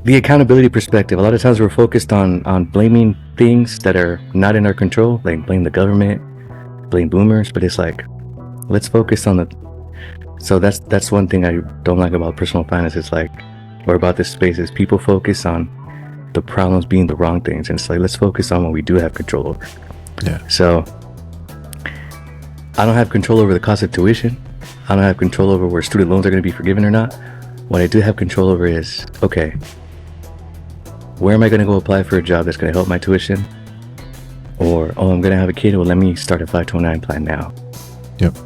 the accountability perspective. A lot of times we're focused on blaming things that are not in our control, like blame the government, blame boomers, but it's like, let's focus on the. So that's one thing I don't like about personal finance. It's like, or about this space, is people focus on the problems being the wrong things, and it's like, let's focus on what we do have control over. Yeah. So I don't have control over the cost of tuition. I don't have control over where student loans are going to be forgiven or not. What I do have control over is, okay, where am I going to go apply for a job that's going to help my tuition? Or, oh, I'm going to have a kid. Well, let me start a 529 plan now. Yep.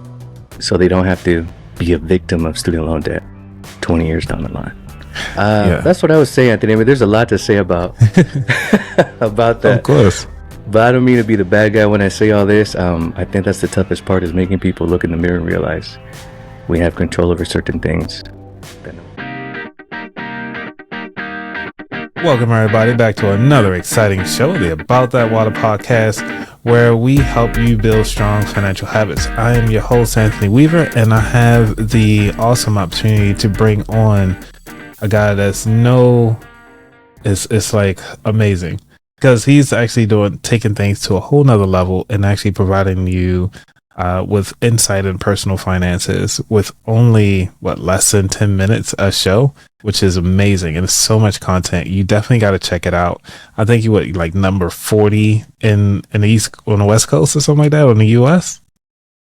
So they don't have to be a victim of student loan debt 20 years down the line. That's what I would say, Anthony. I mean, there's a lot to say about about that. Of course. But I don't mean to be the bad guy when I say all this. I think that's the toughest part, is making people look in the mirror and realize we have control over certain things. Welcome everybody back to another exciting show, the About That Water podcast, where we help you build strong financial habits. I am your host, Anthony Weaver, and I have the awesome opportunity to bring on a guy that's it's like amazing, because he's actually taking things to a whole nother level and actually providing you with insight in personal finances with only less than 10 minutes a show, which is amazing. And it's so much content. You definitely got to check it out. I think you would like number 40 in the on the West Coast or something like that, in the US.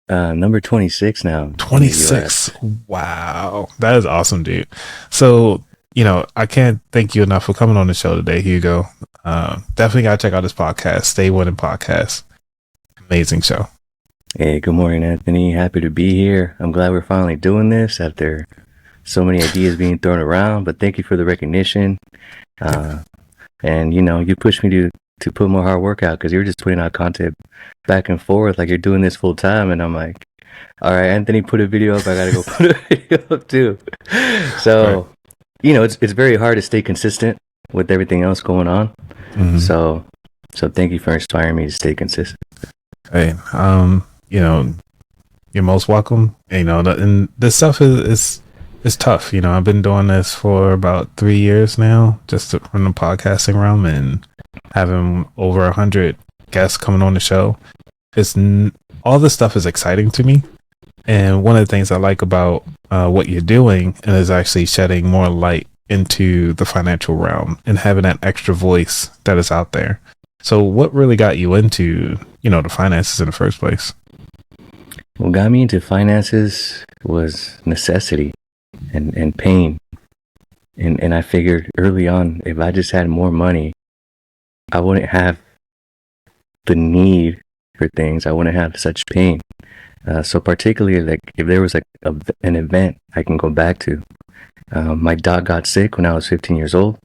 Number 26 now. 26. Wow. That is awesome, dude. So, I can't thank you enough for coming on the show today, Hugo. Definitely got to check out this podcast, Stay Winning Podcast. Amazing show. Hey, good morning, Anthony. Happy to be here. I'm glad we're finally doing this after so many ideas being thrown around, but thank you for the recognition. And you pushed me to put more hard work out, because you're just putting out content back and forth like you're doing this full time, and I'm like, all right, Anthony, put a video up. I gotta go put a video up too. So, right. It's very hard to stay consistent with everything else going on. Mm-hmm. So thank you for inspiring me to stay consistent. Hey, you're most welcome. And this stuff is tough. I've been doing this for about 3 years now, just from the podcasting realm, and having over 100 guests coming on the show. All this stuff is exciting to me. And one of the things I like about what you're doing is actually shedding more light into the financial realm and having that extra voice that is out there. So what really got you into, the finances in the first place? What got me into finances was necessity and pain. And I figured early on, if I just had more money, I wouldn't have the need for things. I wouldn't have such pain. So particularly, like, if there was an event I can go back to. My dog got sick when I was 15 years old.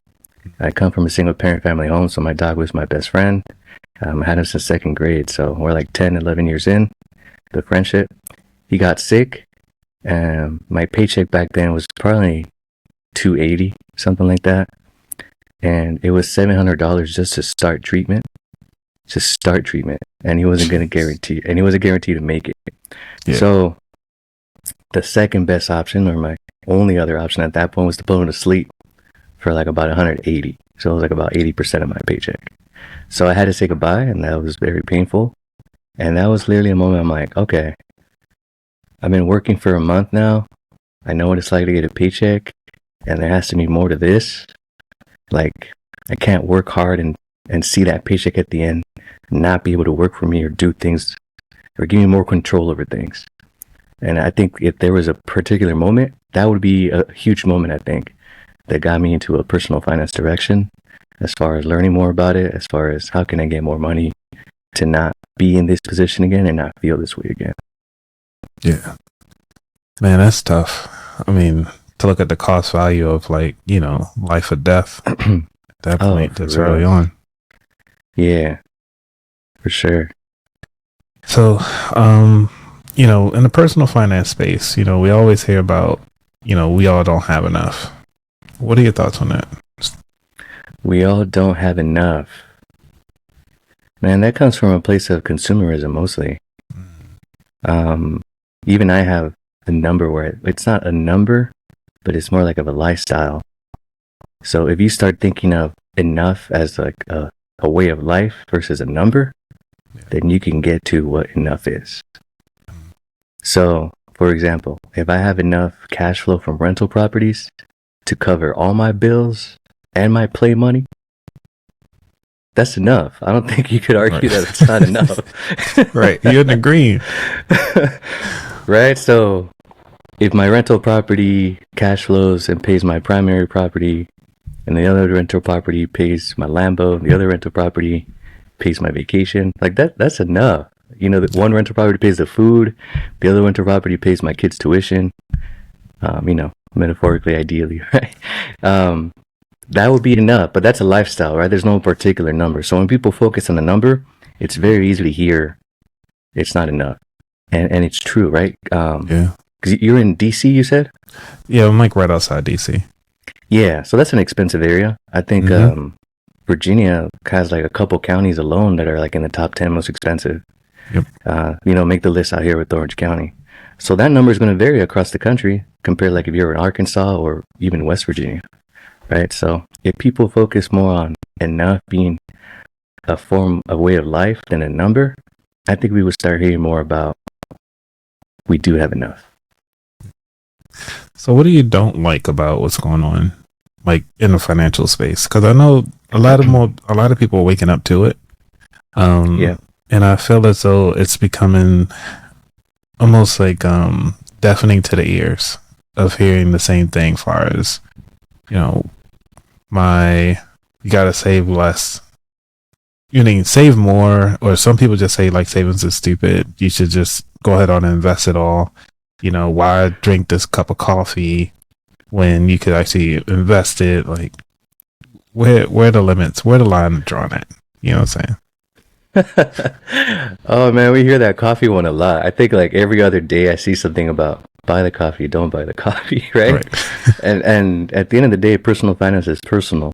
I come from a single parent family home, so my dog was my best friend. I had him since second grade, so we're like 10, 11 years in the friendship. He got sick, and my paycheck back then was probably $280, something like that. And it was $700 just to start treatment. And he wasn't guaranteed to make it. Yeah. So the second best option, or my only other option at that point, was to put him to sleep for like about 180. So it was like about 80% of my paycheck. So I had to say goodbye, and that was very painful. And that was literally a moment I'm like, okay, I've been working for a month now. I know what it's like to get a paycheck, and there has to be more to this. Like, I can't work hard and see that paycheck at the end, not be able to work for me or do things or give me more control over things. And I think if there was a particular moment, that would be a huge moment, I think, that got me into a personal finance direction, as far as learning more about it, as far as how can I get more money to not be in this position again and not feel this way again. Yeah. Man, that's tough. I mean, to look at the cost value of, like, life or death at that point, that's early on. Yeah, for sure. So, in the personal finance space, we always hear about, we all don't have enough. What are your thoughts on that? We all don't have enough. Man, that comes from a place of consumerism mostly. Even I have a number where it's not a number, but it's more like of a lifestyle. So if you start thinking of enough as like a way of life versus a number, then you can get to what enough is. So, for example, if I have enough cash flow from rental properties to cover all my bills and my play money, that's enough. I don't think you could argue that it's not enough. Right. You're in the green. Right? So if my rental property cash flows and pays my primary property, and the other rental property pays my Lambo, and the other rental property pays my vacation, like that's enough. You know, that one rental property pays the food, the other rental property pays my kids' tuition. You know, metaphorically, ideally, right? That would be enough, but that's a lifestyle, right? There's no particular number. So when people focus on the number, it's very easy to hear it's not enough. And it's true, right? Yeah. Because you're in DC, you said? Yeah, I'm like right outside DC. Yeah, so that's an expensive area. I think Virginia has like a couple counties alone that are like in the top 10 most expensive. Yep. You know, make the list out here with Orange County. So that number is going to vary across the country compared like if you're in Arkansas or even West Virginia, right? So if people focus more on enough being a way of life than a number, I think we would start hearing more about we do have enough. So what do you don't like about what's going on, like in the financial space? Because I know a lot of people are waking up to it. Yeah. And I feel as though it's becoming almost like deafening to the ears of hearing the same thing far as, you know, you gotta save less. You need save more, or some people just say like savings is stupid. You should just go ahead on and invest it all. You know, why drink this cup of coffee when you could actually invest it? Like, where are the limits? Where the line drawn at? You know what I'm saying? Oh man, we hear that coffee one a lot. I think like every other day I see something about buy the coffee, don't buy the coffee, right? and at the end of the day, personal finance is personal.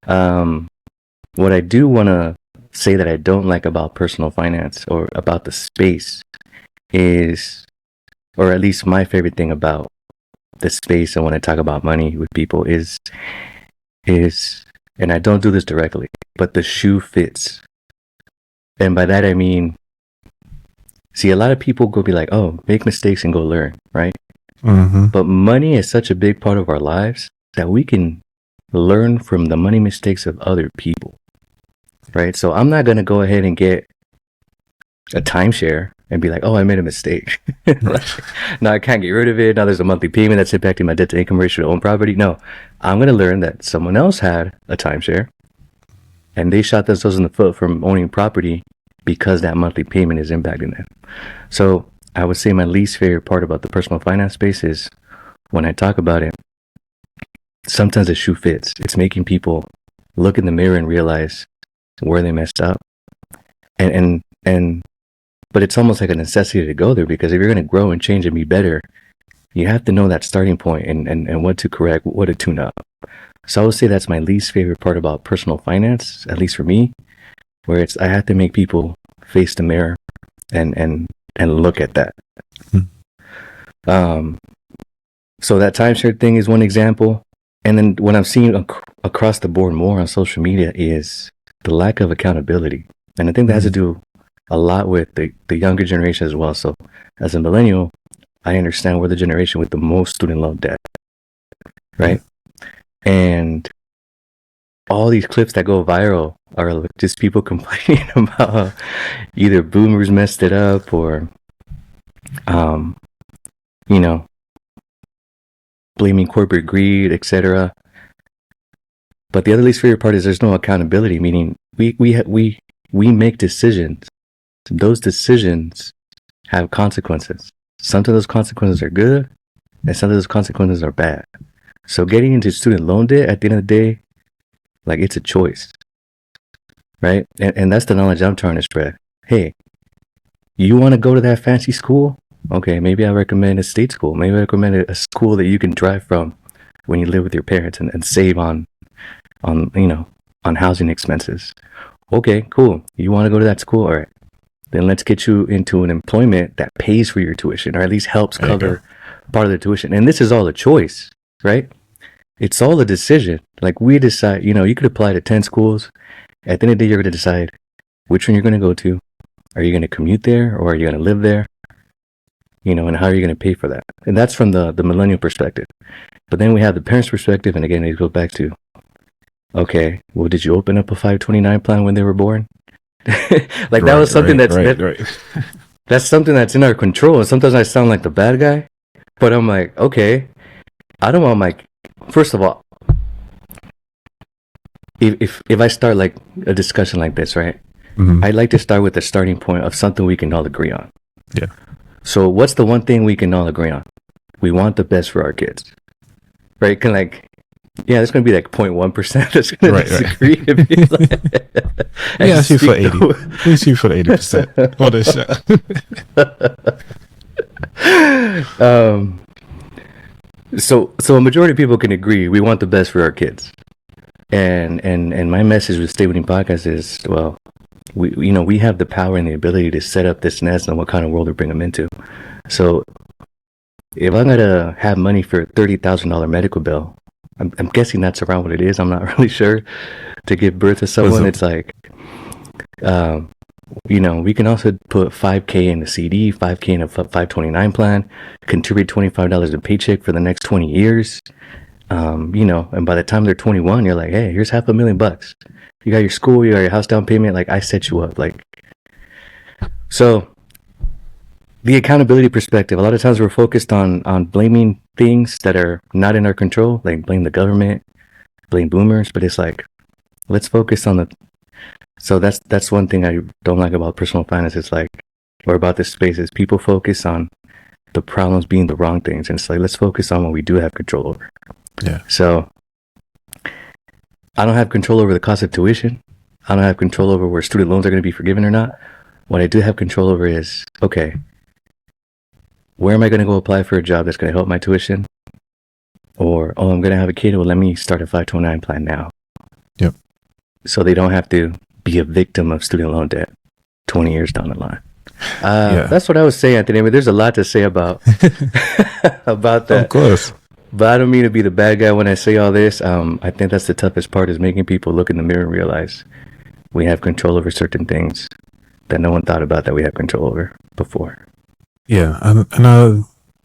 What I do want to say that I don't like about personal finance or about the space is, or at least my favorite thing about the space and when I talk about money with people is, and I don't do this directly, but the shoe fits. And by that, I mean, see, a lot of people go be like, oh, make mistakes and go learn, right? Mm-hmm. But money is such a big part of our lives that we can learn from the money mistakes of other people, right? So I'm not going to go ahead and get a timeshare and be like, oh, I made a mistake. Like, now I can't get rid of it. Now there's a monthly payment that's impacting my debt to income ratio to own property. No, I'm going to learn that someone else had a timeshare and they shot themselves in the foot from owning property because that monthly payment is impacting them. So I would say my least favorite part about the personal finance space is when I talk about it, sometimes the shoe fits. It's making people look in the mirror and realize where they messed up. But it's almost like a necessity to go there, because if you're going to grow and change and be better, you have to know that starting point and what to correct, what to tune up. So I would say that's my least favorite part about personal finance, at least for me, where it's I have to make people face the mirror and look at that. So that timeshare thing is one example. And then what I'm seeing across the board more on social media is the lack of accountability. And I think that has to do a lot with the younger generation as well. So as a millennial, I understand we're the generation with the most student loan debt, right? And all these clips that go viral are just people complaining about how either boomers messed it up or, you know, blaming corporate greed, etc. But the other least favorite part is there's no accountability, meaning we make decisions. Those decisions have consequences. Some of those consequences are good, and some of those consequences are bad. So getting into student loan debt, at the end of the day, like, it's a choice, right? And that's the knowledge I'm trying to spread. Hey, you want to go to that fancy school? Okay, maybe I recommend a state school. Maybe I recommend a school that you can drive from when you live with your parents and save on housing expenses. Okay, cool. You want to go to that school? All right. Then let's get you into an employment that pays for your tuition, or at least helps cover part of the tuition. And this is all a choice, right? It's all a decision. Like we decide, you could apply to 10 schools. At the end of the day, you're going to decide which one you're going to go to. Are you going to commute there or are you going to live there? And how are you going to pay for that? And that's from the millennial perspective. But then we have the parents' perspective. And again, it goes back to, okay, well, did you open up a 529 plan when they were born? That was something that's something that's in our control. And sometimes I sound like the bad guy, but I'm like, okay, I don't want first of all, if I start like a discussion like this, right? Mm-hmm. I'd like to start with the starting point of something we can all agree on. Yeah. So what's the one thing we can all agree on? We want the best for our kids, right? There's going to be like 0.1% that's going to disagree. Yeah, shoot for 80. We shoot for 80% on this show. So a majority of people can agree we want the best for our kids. And my message with Stay Winning Podcast is, well, we have the power and the ability to set up this nest and what kind of world we bring them into. So if I'm going to have money for a $30,000 medical bill, I'm guessing that's around what it is. I'm not really sure. To give birth to someone, it's like, we can also put $5K in the CD, $5K in a 529 plan, contribute $25 a paycheck for the next 20 years. And by the time they're 21, you're like, hey, here's $500,000. You got your school, you got your house down payment. Like, I set you up. So the accountability perspective, a lot of times we're focused on blaming things that are not in our control, like blame the government, blame boomers, but it's like, let's focus on so that's one thing I don't like about personal finance. It's like, or about this space, is people focus on the problems being the wrong things. And it's like, let's focus on what we do have control over. Yeah. So I don't have control over the cost of tuition. I don't have control over where student loans are going to be forgiven or not. What I do have control over is, okay, where am I going to go apply for a job that's going to help my tuition? Or, I'm going to have a kid. Well, let me start a 529 plan now. Yep. So they don't have to be a victim of student loan debt 20 years down the line. That's what I was saying, Anthony. I mean, there's a lot to say about about that. Of course. But I don't mean to be the bad guy when I say all this. I think that's the toughest part, is making people look in the mirror and realize we have control over certain things that no one thought about that we have control over before. Yeah, and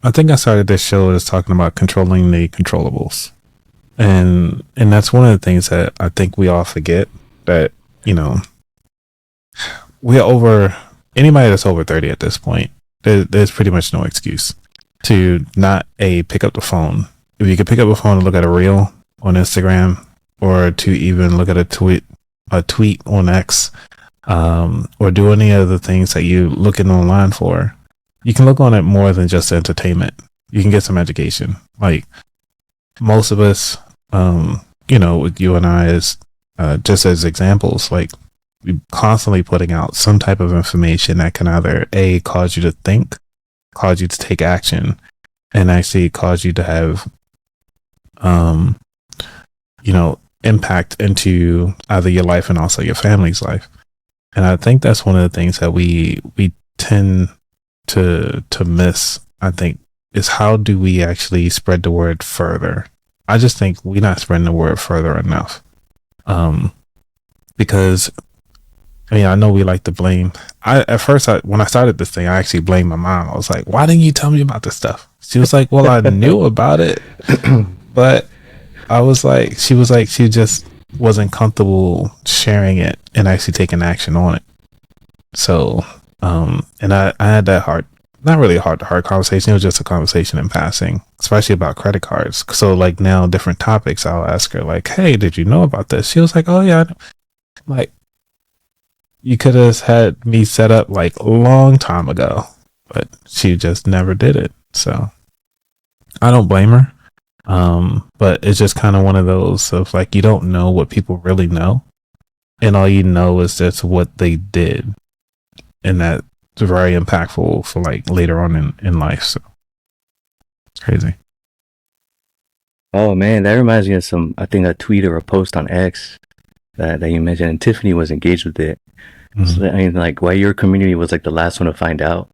I think I started this show as talking about controlling the controllables, and that's one of the things that I think we all forget, that we're over, anybody that's over 30 at this point, there's pretty much no excuse to not pick up the phone. If you could pick up a phone and look at a reel on Instagram, or to even look at a tweet on X, or do any of the things that you looking online for, you can look on it more than just entertainment. You can get some education. Like most of us, with you and I as just as examples, like we constantly putting out some type of information that can either cause you to think, cause you to take action, and actually cause you to have, impact into either your life and also your family's life. And I think that's one of the things that we tend to miss, I think, is how do we actually spread the word further? I just think we're not spreading the word further enough. Because I know we like to blame. At first, when I started this thing, I actually blamed my mom. I was like, why didn't you tell me about this stuff? She was like, well, I knew about it, but she just wasn't comfortable sharing it and actually taking action on it. So, and I had that not really a heart-to-heart conversation. It was just a conversation in passing, especially about credit cards. So like now, different topics, I'll ask her like, hey, did you know about this? She was like, oh yeah. Like, you could have had me set up like a long time ago, but she just never did it. So I don't blame her. But it's just kind of one of those of like, you don't know what people really know, and all you know is just what they did, and that's very impactful for like later on in life. So it's crazy. Oh man, that reminds me of I think a tweet or a post on X that you mentioned, and Tiffany was engaged with it. Mm-hmm. So, like, why your community was like the last one to find out.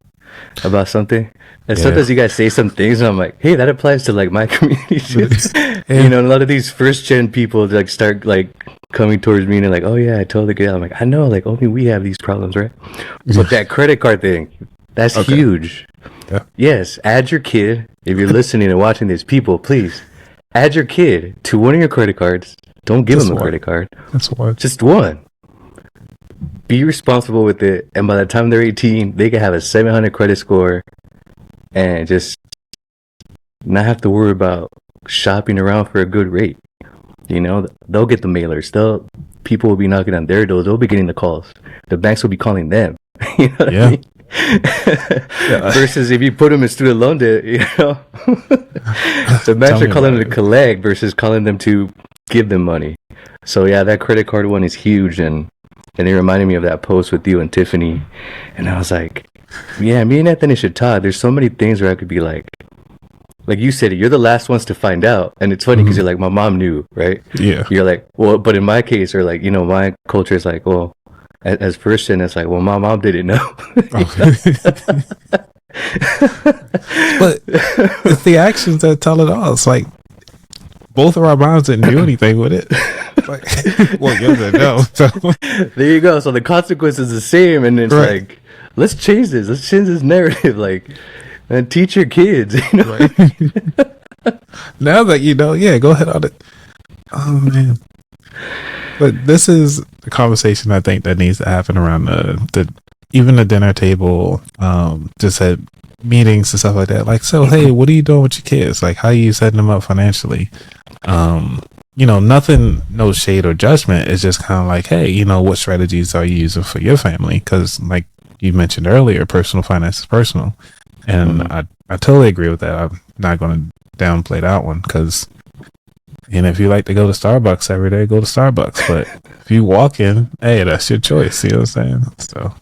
about something. And sometimes you guys say some things, and I'm like, hey, that applies to like my community too. You know, and a lot of these first gen people like start like coming towards me and they're like, oh yeah, I totally get it. I'm like, I know, like only we have these problems, right? But that credit card thing, that's huge. Yeah. Yes, add your kid. If you're listening and watching this, people, please add your kid to one of your credit cards. Don't give them a credit card. That's one. Just one. Be responsible with it, and by the time they're 18, they can have a 700 credit score and just not have to worry about shopping around for a good rate. You know, they'll get the mailers. People will be knocking on their doors. They'll be getting the calls. The banks will be calling them. You know what I mean? Versus if you put them in student loan debt, you know, the banks are calling them to collect versus calling them to give them money. So yeah, that credit card one is huge, and it reminded me of that post with you and Tiffany, and I was like, yeah, me and Anthony should talk. There's so many things where I could be like you said, you're the last ones to find out, and it's funny because you're like, my mom knew, right? Yeah. You're like, well, but in my case, or like, you know, my culture is like, well, as first gen, it's like, well, my mom didn't know. But it's the actions that tell it all. It's like both of our moms didn't do anything with it. Like, well, you didn't know. So. There you go. So the consequence is the same, and it's like, let's change this. Let's change this narrative. Like, and teach your kids. You know? Right. Now that you know, yeah, go ahead on it. Oh man. But this is a conversation I think that needs to happen around the even the dinner table, just at meetings and stuff like that. Like, so hey, what are you doing with your kids? Like, how are you setting them up financially? You know, nothing, no shade or judgment. It's just kind of like, hey, you know, what strategies are you using for your family? Because like you mentioned earlier, personal finance is personal. And I totally agree with that. I'm not going to downplay that one because, and if you like to go to Starbucks every day, go to Starbucks. But if you walk in, hey, that's your choice. You know what I'm saying? So,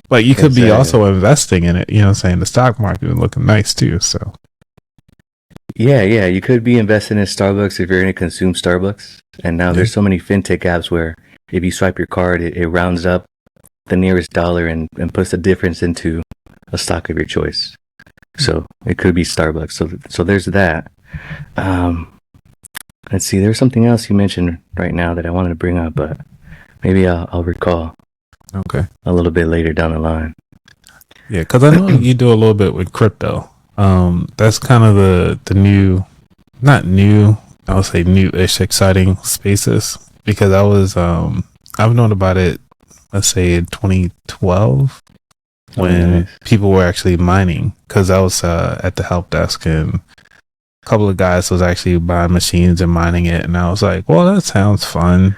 but you could be also investing in it. You know what I'm saying? The stock market is looking nice too. So, yeah, you could be investing in Starbucks if you're going to consume Starbucks. And now there's so many fintech apps where if you swipe your card, it rounds up the nearest dollar and puts the difference into a stock of your choice. So it could be Starbucks. So there's that. Let's see. There's something else you mentioned right now that I wanted to bring up, but maybe I'll recall. Okay. A little bit later down the line. Yeah, because I know you do a little bit with crypto. That's kind of the new, not new, I would say new-ish exciting spaces, because I've known about it, let's say in 2012. When people were actually mining, because I was at the help desk and a couple of guys was actually buying machines and mining it, and I was like, well, that sounds fun.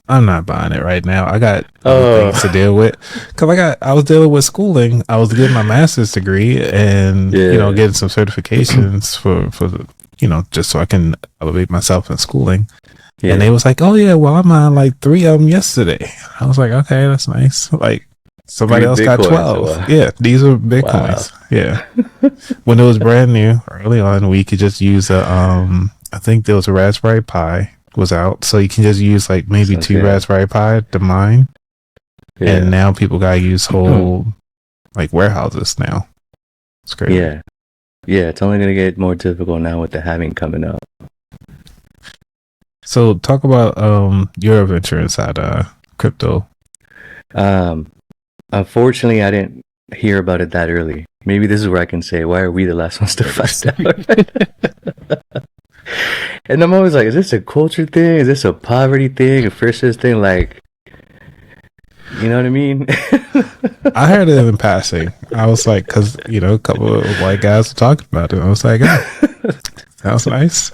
I'm not buying it right now. I got other things to deal with, because I was dealing with schooling. I was getting my master's degree and you know, getting some certifications for you know, just so I can elevate myself in schooling. And they was like, oh yeah, well, I'm on like 3 of them yesterday. I was like, okay, that's nice. Like, somebody else got 12. Yeah, these are Bitcoins. Wow. Yeah. When it was brand new, early on, we could just use I think there was a Raspberry Pi was out, so you can just use like maybe 2 Raspberry Pi to mine. Yeah. And now people gotta use whole like warehouses now. It's crazy. Yeah. Yeah, it's only gonna get more difficult now with the halving coming up. So talk about your adventure inside crypto. Unfortunately, I didn't hear about it that early. Maybe this is where I can say, why are we the last ones to find out? And I'm always like, is this a culture thing? Is this a poverty thing? A first thing? Like, you know what I mean? I heard it in passing. I was like, because, you know, a couple of white guys were talking about it. I was like, oh, sounds nice.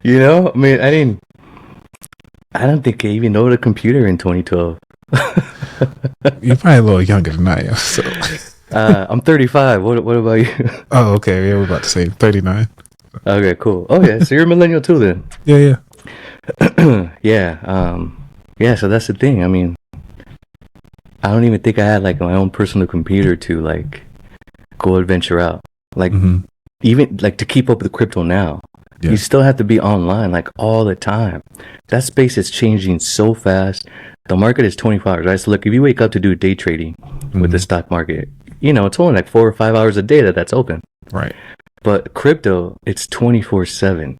You know, I mean, I don't think I even know the computer in 2012. You're probably a little younger than I am. So. I'm 35. What about you? Oh, okay. Yeah, we're about to say 39. Okay, cool. Oh yeah, so you're a millennial too then? Yeah. Yeah. So that's the thing. I mean, I don't even think I had like my own personal computer to like go adventure out. Like even like to keep up with crypto now. Yeah. You still have to be online like all the time. That space is changing so fast. The market is 24 hours, right? So look, if you wake up to do day trading with the stock market, it's only like 4 or 5 hours a day that's open. Right. But crypto, it's 24/7.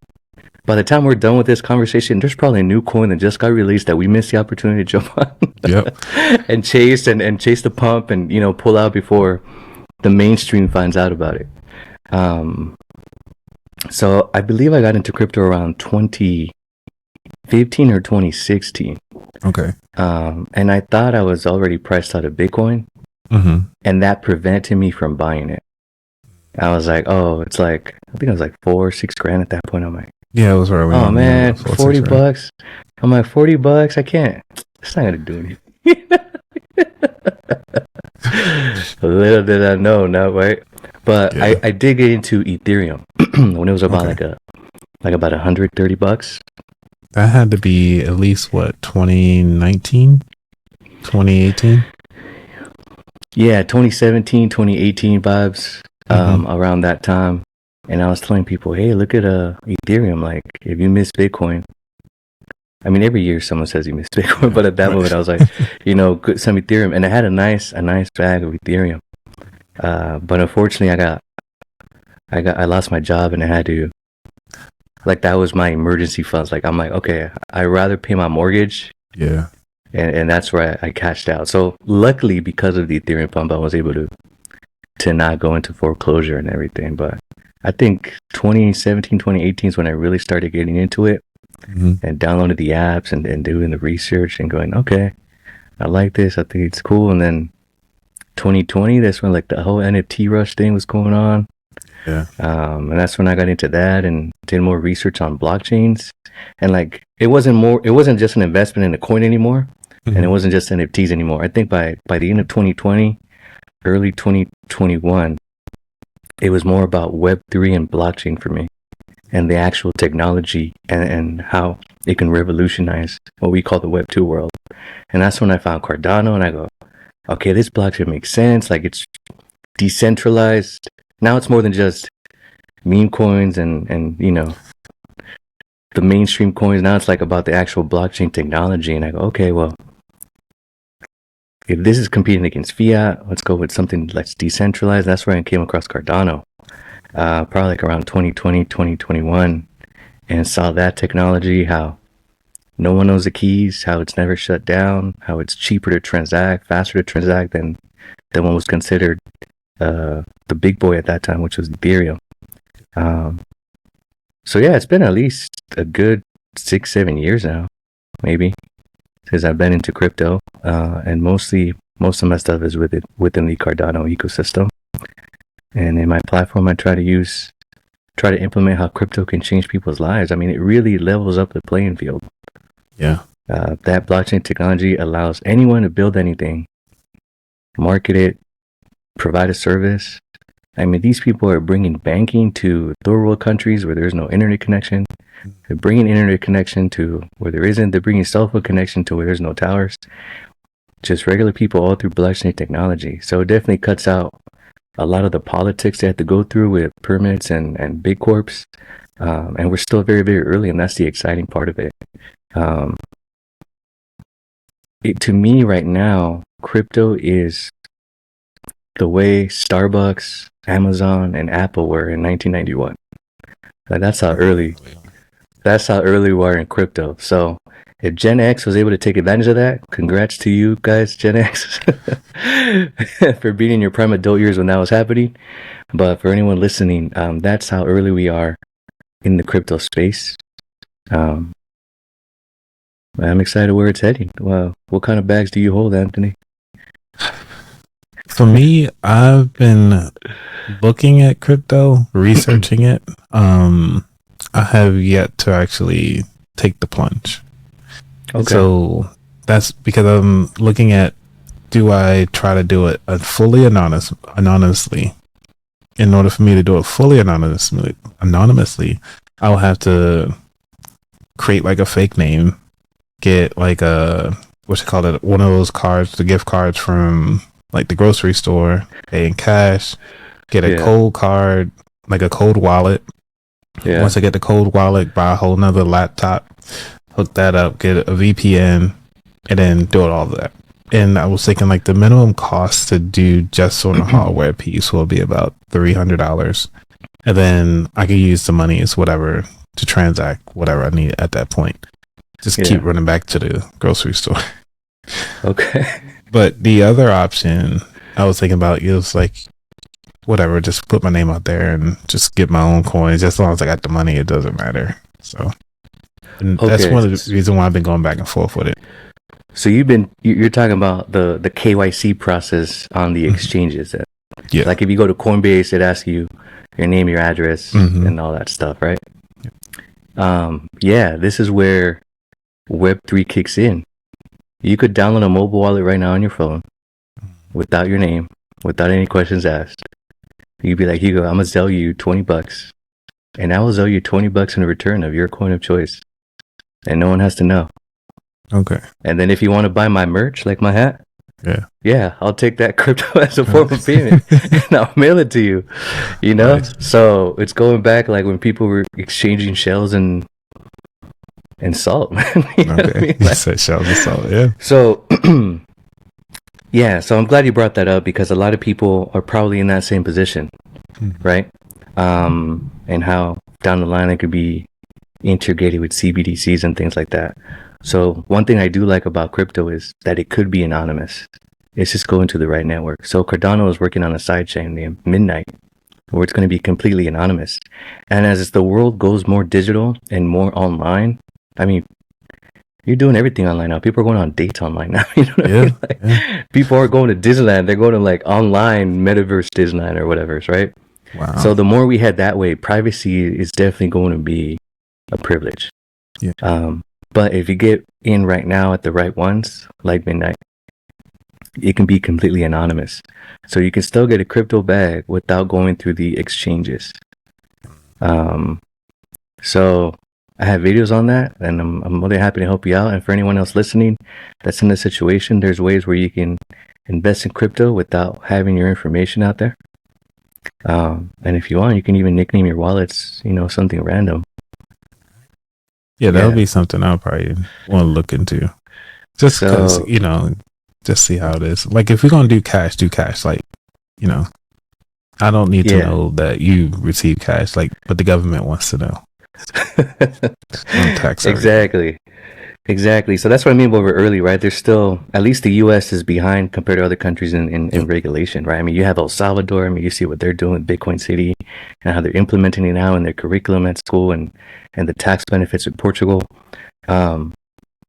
By the time we're done with this conversation, there's probably a new coin that just got released that we missed the opportunity to jump on. Yep. and chase the pump and pull out before the mainstream finds out about it. So I believe I got into crypto around 2015 or 2016. Okay. And I thought I was already priced out of Bitcoin, and that prevented me from buying it. I was like, oh, it's like, I think it was like $4-6 at that point. I'm like, yeah, it was early. Oh man, $40. I'm like, $40. I can't. It's not gonna do anything. Little did I know, not right. But yeah. I did get into Ethereum when it was about about $130. That had to be at least what, 2019, 2018. Yeah, 2017, 2018 vibes. Around that time. And I was telling people, hey, look at Ethereum. Like, if you miss Bitcoin, I mean, every year someone says you miss Bitcoin, but at that moment I was like, some Ethereum, and I had a nice bag of Ethereum. But unfortunately, I lost my job, and I had to, like, that was my emergency funds. Like, I'm like, okay, I'd rather pay my mortgage. Yeah. And that's where I cashed out. So luckily, because of the Ethereum pump, I was able to not go into foreclosure and everything. But I think 2017, 2018 is when I really started getting into it and downloaded the apps and doing the research and going, okay, I like this. I think it's cool. And then 2020, that's when like the whole NFT rush thing was going on. Yeah. And that's when I got into that and did more research on blockchains. And like, it wasn't just an investment in a coin anymore. And it wasn't just NFTs anymore. I think by the end of 2020, early 2021, it was more about Web3 and blockchain for me, and the actual technology and how it can revolutionize what we call the Web2 world. And that's when I found Cardano, and I go, okay, this blockchain makes sense. Like, it's decentralized. Now it's more than just meme coins and the mainstream coins. Now it's like about the actual blockchain technology. And I go, okay, well, if this is competing against fiat, let's go with something that's decentralized. That's where I came across Cardano, probably like around 2020, 2021, and saw that technology, how no one knows the keys, how it's never shut down, how it's cheaper to transact, faster to transact than what was considered the big boy at that time, which was Ethereum. So yeah, it's been at least a good 6-7 years now, maybe, since I've been into crypto, and most of my stuff is within the Cardano ecosystem. And in my platform, I try to implement how crypto can change people's lives. I mean, it really levels up the playing field. Yeah. That blockchain technology allows anyone to build anything, market it, provide a service. I mean, these people are bringing banking to third world countries where there's no internet connection. They're bringing internet connection to where there isn't. They're bringing cell phone connection to where there's no towers. Just regular people all through blockchain technology. So it definitely cuts out a lot of the politics they have to go through with permits and big corps. And we're still very, very early, and that's the exciting part of it. To me right now, crypto is the way Starbucks, Amazon, and Apple were in 1991. That's how early we are in crypto. So if Gen X was able to take advantage of that, congrats to you guys, Gen X, for being in your prime adult years when that was happening. But for anyone listening, that's how early we are in the crypto space. I'm excited where it's heading. Well, what kind of bags do you hold, Anthony? For me, I've been looking at crypto, researching it. I have yet to actually take the plunge. Okay. So that's because I'm looking at, do I try to do it fully anonymously? In order for me to do it fully anonymously, I'll have to create like a fake name, get like one of those cards, the gift cards from like the grocery store, pay in cash, get a cold card, like a cold wallet. Yeah. Once I get the cold wallet, buy a whole nother laptop, hook that up, get a VPN, and then do it all of that. And I was thinking like the minimum cost to do just on a hardware piece will be about $300. And then I could use the money as whatever to transact whatever I need at that point. Just keep running back to the grocery store. Okay. But the other option I was thinking about is like, whatever, just put my name out there and just get my own coins. As long as I got the money, it doesn't matter. So that's one of the reasons why I've been going back and forth with it. So you're talking about the KYC process on the exchanges. Yeah. Like if you go to Coinbase, it asks you your name, your address, and all that stuff, right? Yeah, this is where Web3 kicks in. You could download a mobile wallet right now on your phone without your name, without any questions asked. You'd be like, Hugo, I'm gonna sell you $20, and I will sell you $20 in return of your coin of choice, and no one has to know. Okay. And then if you want to buy my merch, like my hat, yeah, I'll take that crypto as a form of payment, and I'll mail it to you. You know, nice. So it's going back like when people were exchanging shells and salt. You know what I mean? Like, said shells and salt, yeah. So. Yeah, so I'm glad you brought that up because a lot of people are probably in that same position, right? And how down the line it could be integrated with CBDCs and things like that. So one thing I do like about crypto is that it could be anonymous. It's just going to the right network. So Cardano is working on a sidechain named Midnight, where it's going to be completely anonymous. And as the world goes more digital and more online, I mean, you're doing everything online now. People are going on dates online now. You know what I mean? Like, people are going to Disneyland. They're going to like online metaverse Disneyland or whatever, right? Wow. So the more we head that way, privacy is definitely going to be a privilege. Yeah. But if you get in right now at the right ones, like Midnight, it can be completely anonymous. So you can still get a crypto bag without going through the exchanges. So I have videos on that, and I'm really happy to help you out. And for anyone else listening that's in this situation, there's ways where you can invest in crypto without having your information out there. And if you want, you can even nickname your wallets, something random. Yeah, that would be something I'll probably want to look into. Just because, just see how it is. Like, if we're going to do cash. Like, I don't need to know that you receive cash, like, but the government wants to know. Exactly. So that's what I mean by we're early, right? There's still, at least the U.S. is behind compared to other countries in regulation, right? I mean, you have El Salvador. I mean, you see what they're doing with Bitcoin City and how they're implementing it now in their curriculum at school and the tax benefits in Portugal.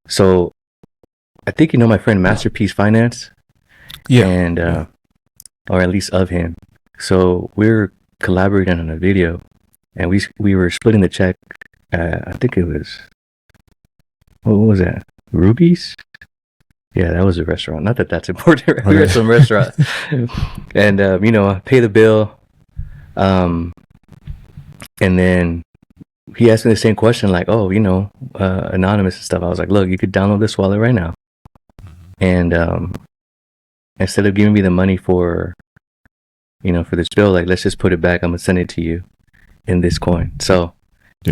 So I think my friend Masterpiece Finance, and or at least of him. So we're collaborating on a video. And we were splitting the check. I think it was, what was that? Ruby's? Yeah, that was a restaurant. Not that that's important. Right? We were at some restaurant. And, I pay the bill. And then he asked me the same question, like, oh, anonymous and stuff. I was like, look, you could download this wallet right now. And instead of giving me the money for this bill, like, let's just put it back. I'm going to send it to you in this coin. So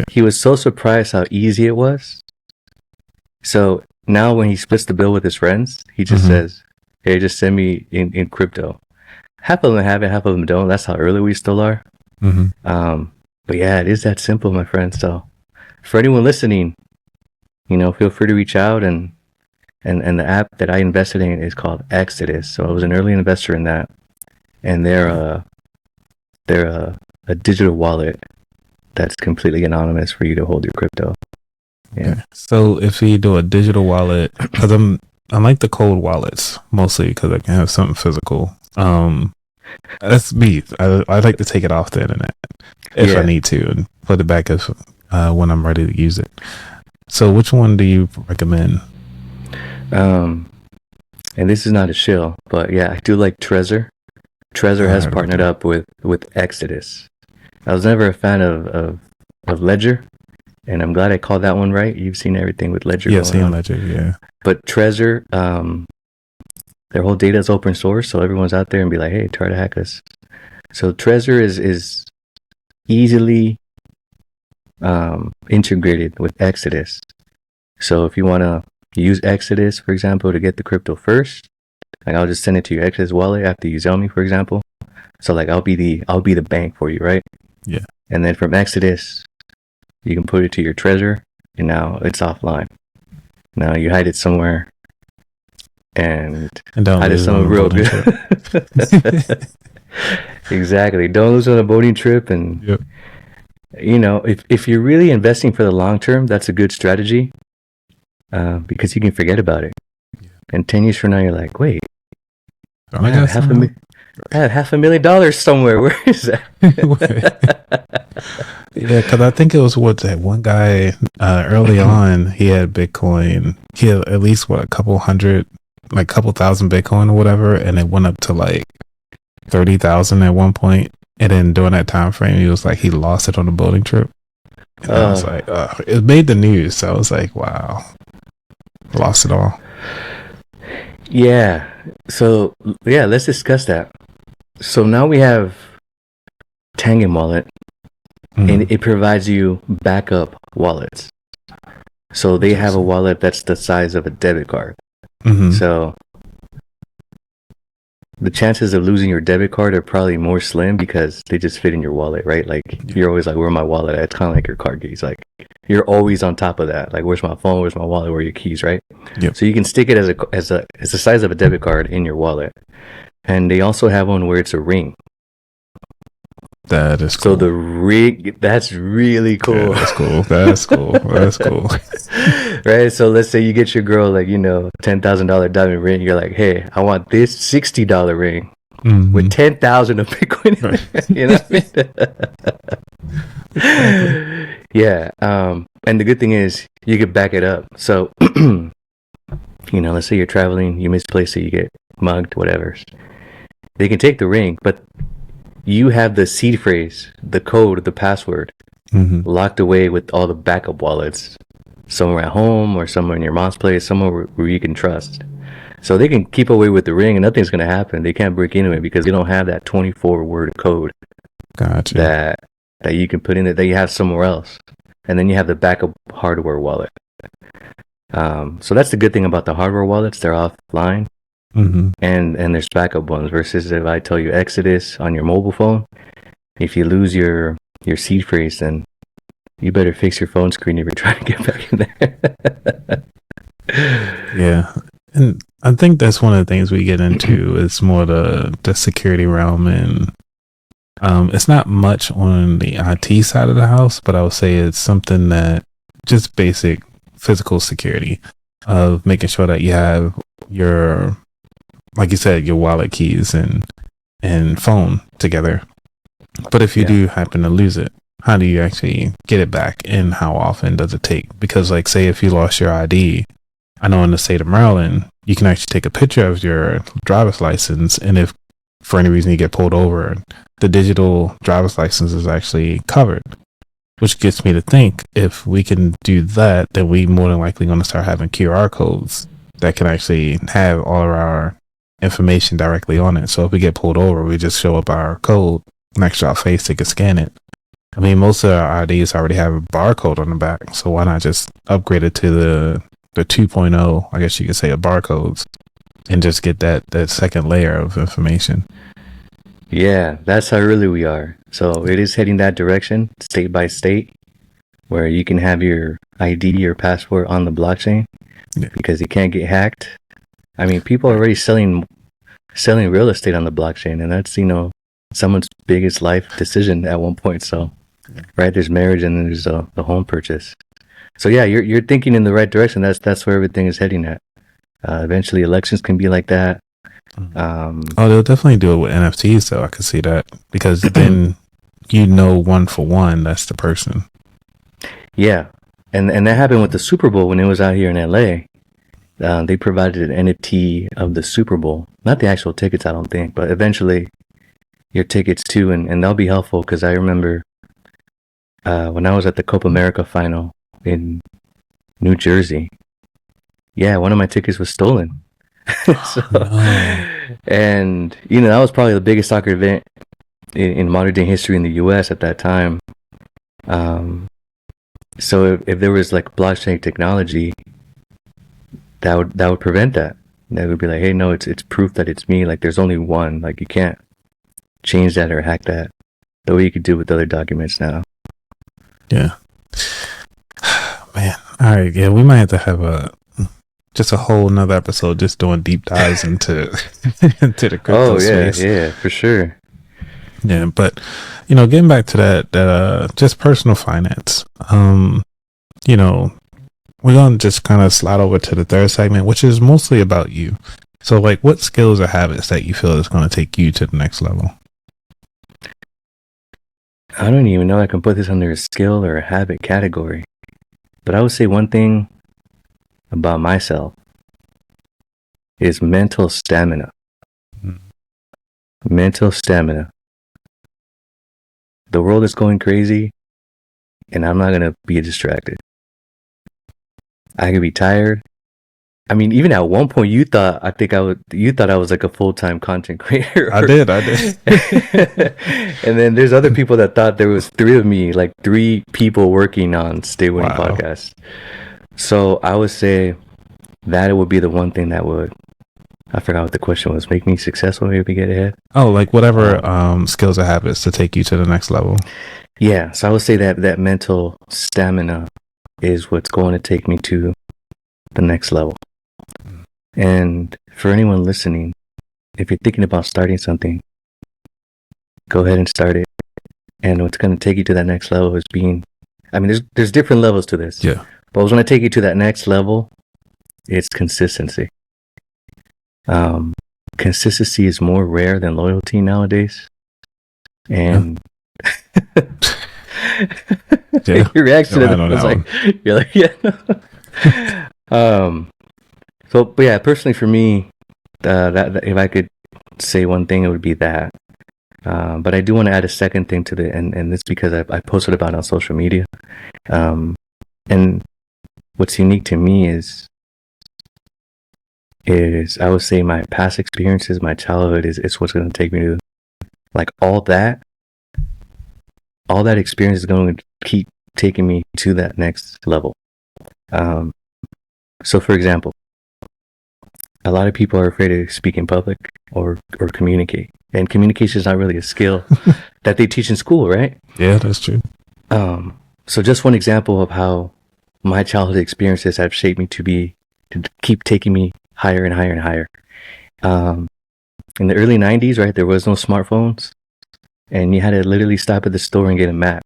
he was so surprised how easy it was. So now when he splits the bill with his friends, he just says, hey, just send me in crypto. Half of them have it, half of them don't. That's how early we still are. But yeah, it is that simple, my friend. So for anyone listening, feel free to reach out, and the app that I invested in is called Exodus. So I was an early investor in that, and they're a digital wallet that's completely anonymous for you to hold your crypto. Yeah. Okay. So if you do a digital wallet, because I like the cold wallets mostly because I can have something physical. That's me. I like to take it off the internet if I need to and put it back as when I'm ready to use it. So which one do you recommend? And this is not a shill, but yeah, I do like Trezor. Trezor has partnered up with Exodus. I was never a fan of Ledger, and I'm glad I called that one right. You've seen everything with Ledger. Yeah, seen Ledger, yeah. But Trezor, their whole data is open source, so everyone's out there and be like, hey, try to hack us. So Trezor is easily integrated with Exodus. So if you want to use Exodus, for example, to get the crypto first, Like I'll just send it to your Exodus wallet after you sell me, for example. So like I'll be the bank for you, right? Yeah. And then from Exodus, you can put it to your Trezor, and now it's offline. Now you hide it somewhere, and don't hide it lose it on somewhere a real boating good. trip. Exactly. Don't lose it on a boating trip, and Yep. you know, if you're really investing for the long term, that's a good strategy, because you can forget about it. Yeah. And 10 years from now, you're like, wait, Don't I I have got some? I have $500,000 somewhere. Where is that? Yeah, because I think it was what that one guy early on. He had Bitcoin. He had at least what a couple hundred, like couple thousand Bitcoin or whatever, and it went up to like 30,000 at one point. And then during that time frame, he was like he lost it on a boating trip. And I was like, it made the news. So I was like, wow, lost it all. Yeah. So yeah, let's discuss that. So now we have Tangent Wallet, and it provides you backup wallets. So they have a wallet that's the size of a debit card. So the chances of losing your debit card are probably more slim because they just fit in your wallet, right? Like you're always like, where's my wallet at? It's kind of like your car keys. Like you're always on top of that. Like, where's my phone? Where's my wallet? Where are your keys, right? Yep. So you can stick it as the size of a debit card in your wallet. And they also have one where it's a ring. That is cool. So the ring, that's really cool. Yeah, that's cool. That's cool. That's cool. Right? So let's say you get your girl like, $10,000 diamond ring. You're like, hey, I want this $60 ring with 10,000 of Bitcoin. Right. You know what I mean? Yeah. And the good thing is you can back it up. So, let's say you're traveling, you misplace it, you get mugged, whatever. They can take the ring, but you have the seed phrase, the code, the password locked away with all the backup wallets somewhere at home or somewhere in your mom's place, somewhere where you can trust. So they can keep away with the ring and nothing's going to happen. They can't break into it because they don't have that 24-word code. Gotcha. That you can put in that you have somewhere else. And then you have the backup hardware wallet. So that's the good thing about the hardware wallets. They're offline. And there's backup ones versus if I tell you Exodus on your mobile phone, if you lose your seed phrase, then you better fix your phone screen if you're trying to get back in there. Yeah. And I think that's one of the things we get into is more the security realm. And it's not much on the IT side of the house, but I would say it's something that just basic physical security of making sure that you have your, like you said, your wallet keys and phone together. But if you do happen to lose it, how do you actually get it back and how often does it take? Because like say if you lost your ID, I know in the state of Maryland, you can actually take a picture of your driver's license. And if for any reason you get pulled over, the digital driver's license is actually covered, which gets me to think if we can do that, then we more than likely going to start having QR codes that can actually have all of our information directly on it. So if we get pulled over, we just show up our code next to our face, they can scan it. I mean, most of our IDs already have a barcode on the back, so why not just upgrade it to the 2.0, I guess you could say, of barcodes, and just get that second layer of information. Yeah, that's how early we are. So it is heading that direction, state by state, where you can have your ID or passport on the blockchain because it can't get hacked. I mean, people are already selling real estate on the blockchain, and that's someone's biggest life decision at one point. So, right, there's marriage and then there's the home purchase. So yeah, you're thinking in the right direction. That's where everything is heading at. Eventually, elections can be like that. They'll definitely do it with NFTs, though. I could see that because then one for one, that's the person. Yeah, and that happened with the Super Bowl when it was out here in LA. They provided an NFT of the Super Bowl, not the actual tickets, I don't think, but eventually your tickets too, and they'll be helpful because I remember when I was at the Copa America final in New Jersey. Yeah, one of my tickets was stolen. And that was probably the biggest soccer event in modern day history in the U.S. at that time. So if there was like blockchain technology, that would prevent that. that would be like, hey, no, it's proof that it's me. Like, there's only one. Like, you can't change that or hack that the way you could do with other documents now. Yeah. Man. All right. Yeah, we might have to have just a whole nother episode just doing deep dives into into the crypto space. Yeah, for sure. Yeah, but getting back to that just personal finance. We're gonna just kind of slide over to the third segment, which is mostly about you. So, like, what skills or habits that you feel is going to take you to the next level? I don't even know I can put this under a skill or a habit category, but I would say one thing about myself is mental stamina. Mental stamina. The world is going crazy, and I'm not going to be distracted. I could be tired. I mean, even at one point, you thought I was like a full-time content creator. I did. And then there's other people that thought there was three of me, like 3 people working on Stay Winning Podcast. So I would say that it would be the one thing that would, I forgot what the question was, make me successful, maybe get ahead. Oh, like whatever skills or habits to take you to the next level. Yeah, so I would say that mental stamina is what's going to take me to the next level. And for anyone listening, if you're thinking about starting something, go ahead and start it. And what's going to take you to that next level is there's different levels to this. Yeah. But what's going to take you to that next level, it's consistency. Consistency is more rare than loyalty nowadays. And yeah. Your reaction to that was like, you're like, yeah. So, but yeah, personally for me, that if I could say one thing, it would be that. But I do want to add a second thing to and it's because I posted about it on social media. And what's unique to me is I would say my past experiences, my childhood is what's going to take me to, like, all that experience is going to keep taking me to that next level. So for example, a lot of people are afraid to speak in public or communicate, and communication is not really a skill that they teach in school, right? Yeah, that's true. So just one example of how my childhood experiences have shaped me to keep taking me higher and higher and higher. In the early 90s, right, there was no smartphones, and you had to literally stop at the store and get a map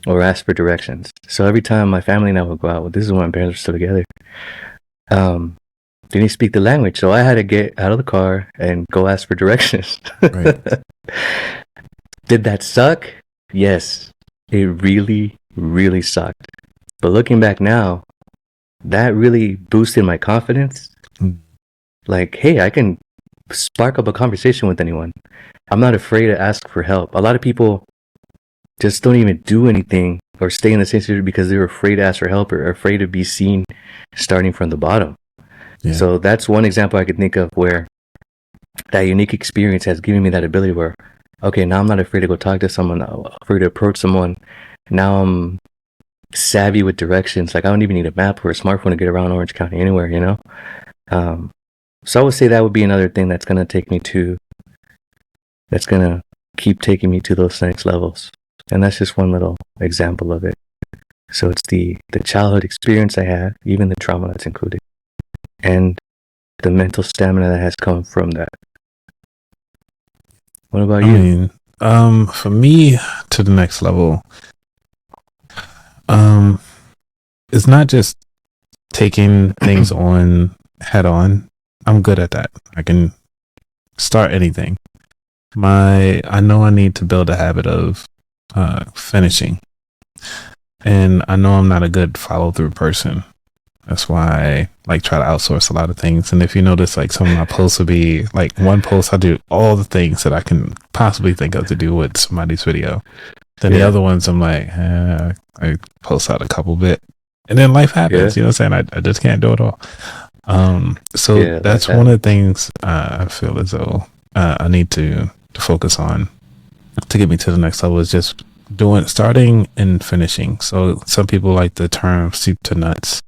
or ask for directions. So every time my family and I would go out, this is when my parents were still together, they didn't speak the language, so I had to get out of the car and go ask for directions. Right. Did that suck? Yes, it really, really sucked. But looking back now, that really boosted my confidence. Like, hey, I can spark up a conversation with anyone. I'm not afraid to ask for help. A lot of people just don't even do anything or stay in the same situation because they're afraid to ask for help or afraid to be seen starting from the bottom. Yeah. So that's one example I could think of where that unique experience has given me that ability where, okay, now I'm not afraid to go talk to someone, I'm afraid to approach someone. Now I'm savvy with directions. Like, I don't even need a map or a smartphone to get around Orange County anywhere, you know? So I would say that would be another thing that's going to keep taking me to those next levels. And that's just one little example of it. So it's the childhood experience I had, even the trauma that's included, and the mental stamina that has come from that. What about you? For me, to the next level, it's not just taking things on head on. I'm good at that. I can start anything. I know I need to build a habit of finishing, and I know I'm not a good follow through person. That's why I try to outsource a lot of things. And if you notice, some of my posts will be one post I do all the things that I can possibly think of to do with somebody's video. Then the other ones I'm I post out a couple bit, and then life happens. You know what I'm saying? I just can't do it all. So that's one of the things I feel as though I need to focus on to get me to the next level is just starting and finishing. So some people like the term soup to nuts.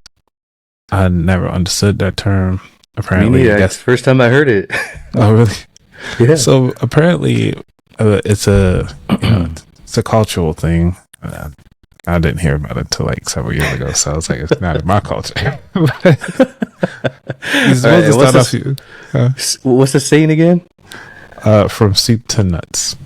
I never understood that term. apparently, Me neither. It's the first time I heard it. Oh, really? Yeah. So apparently, it's a it's a cultural thing. I didn't hear about it until like several years ago, so I was like, it's not in my culture. You're supposed to start off. What's the saying again? From soup to nuts.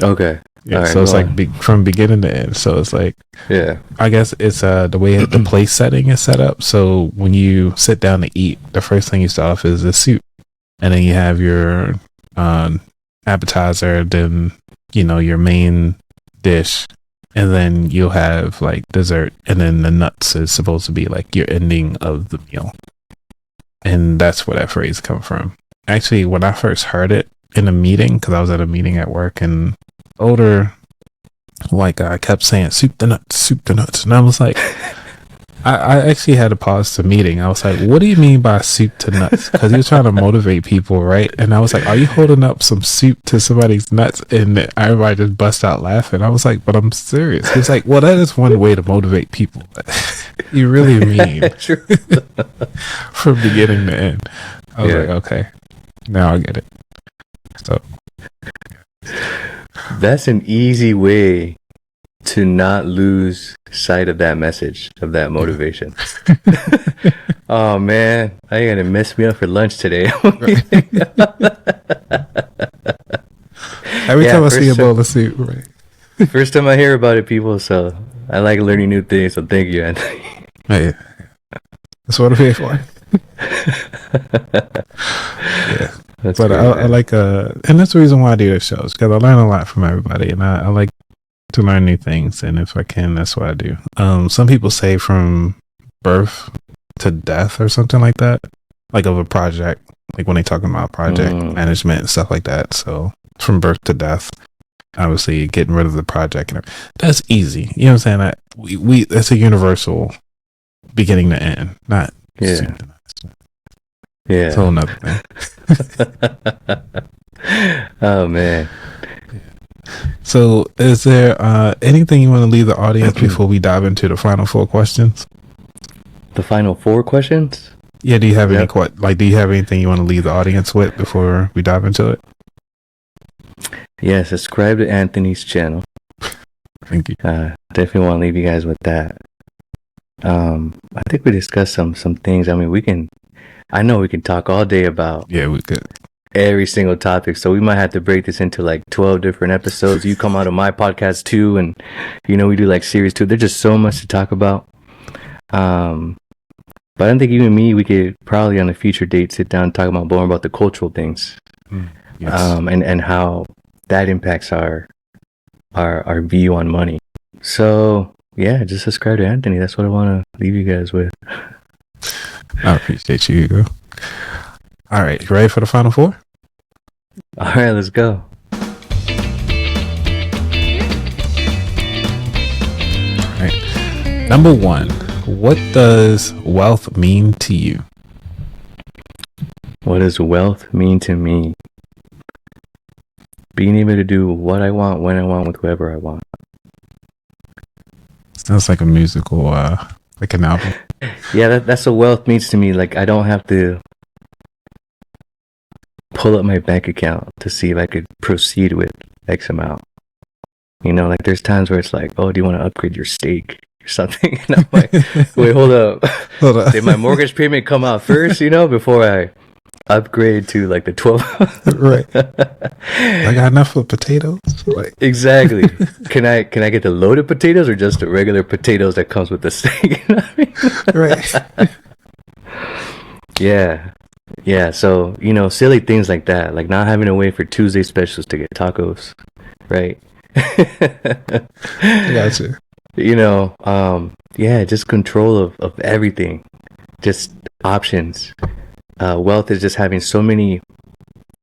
Okay. Yeah, so it's like from beginning to end. So it's like, I guess it's the way the place setting is set up. So when you sit down to eat, the first thing you start off is the soup, and then you have your appetizer, then your main dish, and then you'll have like dessert, and then the nuts is supposed to be like your ending of the meal. And that's where that phrase comes from. Actually, when I first heard it in a meeting, because I was at a meeting at work, and older white guy kept saying soup to nuts, and I was like, I actually had to pause the meeting. I was like, what do you mean by soup to nuts? Because he was trying to motivate people, right? And I was like, are you holding up some soup to somebody's nuts? And everybody just bust out laughing. I was like, but I'm serious. He was like, well, that is one way to motivate people. You really mean from beginning to end. I was like, okay, now I get it. So that's an easy way to not lose sight of that message, of that motivation. Oh man, I gonna mess me up for lunch today. Every time I see a bowl of soup, right? First time I hear about it, people. So I like learning new things. So thank you, Anthony. Hey, that's what I'm here for. Yeah. But great, I like and that's the reason why I do the shows, because I learn a lot from everybody, and I like to learn new things, and if I can, that's what I do. Some people say from birth to death or something like that, like of a project, like when they talking about project management and stuff like that. So from birth to death, obviously getting rid of the project, and that's easy. You know what I'm saying? We that's a universal beginning to end, not yeah. So another thing. Oh man. So is there anything you want to leave the audience before we dive into the final 4 questions? The final 4 questions? Yeah, do you have do you have anything you want to leave the audience with before we dive into it? Yeah, subscribe to Anthony's channel. Thank you. Definitely want to leave you guys with that. I think we discussed some things. I mean, I know we can talk all day about we could every single topic, so we might have to break this into like 12 different episodes. You come out of my podcast too, and we do like series 2. There's just so much to talk about. But I think you and me, we could probably on a future date sit down and talk about more about the cultural things. Yes. And how that impacts our view on money. So yeah, just subscribe to Anthony. That's what I want to leave you guys with. I appreciate you, Hugo. All right, you ready for the final 4? All right, let's go. All right. Number 1, what does wealth mean to you? What does wealth mean to me? Being able to do what I want, when I want, with whoever I want. Sounds like a musical, like an album. Yeah, that's what wealth means to me. Like, I don't have to pull up my bank account to see if I could proceed with X amount. Like there's times where it's like, oh, do you want to upgrade your steak or something? And I'm like, wait, hold up. Did my mortgage payment come out first, before I upgrade to like the 12? Right. I got enough for potatoes. Like. Exactly. Can I get the loaded potatoes or just the regular potatoes that comes with the steak? Right. Yeah. So silly things like that, like not having to wait for Tuesday specials to get tacos, right? Gotcha. Just control of everything, just options. Wealth is just having so many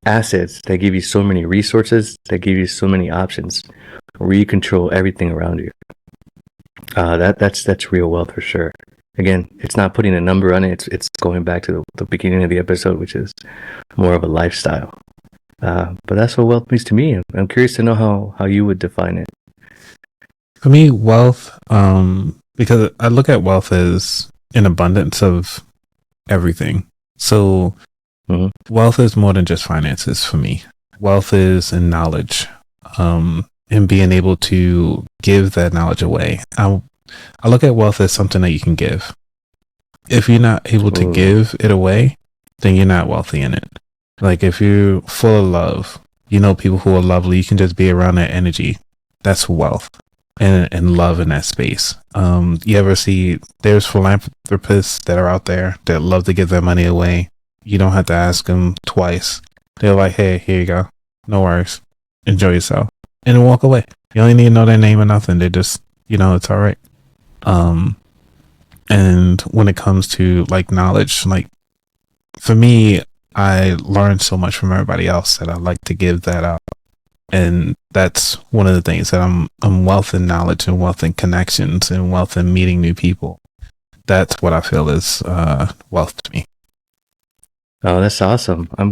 assets that give you so many resources, that give you so many options, where you control everything around you. That's real wealth for sure. Again, it's not putting a number on it. It's going back to the beginning of the episode, which is more of a lifestyle. But that's what wealth means to me. I'm curious to know how you would define it. For me, wealth, because I look at wealth as an abundance of everything. So Mhm. wealth is more than just finances for me. Wealth is in knowledge, and being able to give that knowledge away. I look at wealth as something that you can give. If you're not able to Ooh. give it away, then you're not wealthy in it. Like if you're full of love, you know people who are lovely, you can just be around that energy. That's wealth and love in that space. You ever see there's philanthropists that are out there that love to give their money away. You don't have to ask them twice. They're like, hey, here you go. No worries. Enjoy yourself. And then walk away. You don't need to know their name or nothing. They just, it's all right. And when it comes to like knowledge, like for me, I learned so much from everybody else that I like to give that out. And that's one of the things that I'm wealth in knowledge and wealth in connections and wealth in meeting new people. That's what I feel is wealth to me. Oh, that's awesome. I'm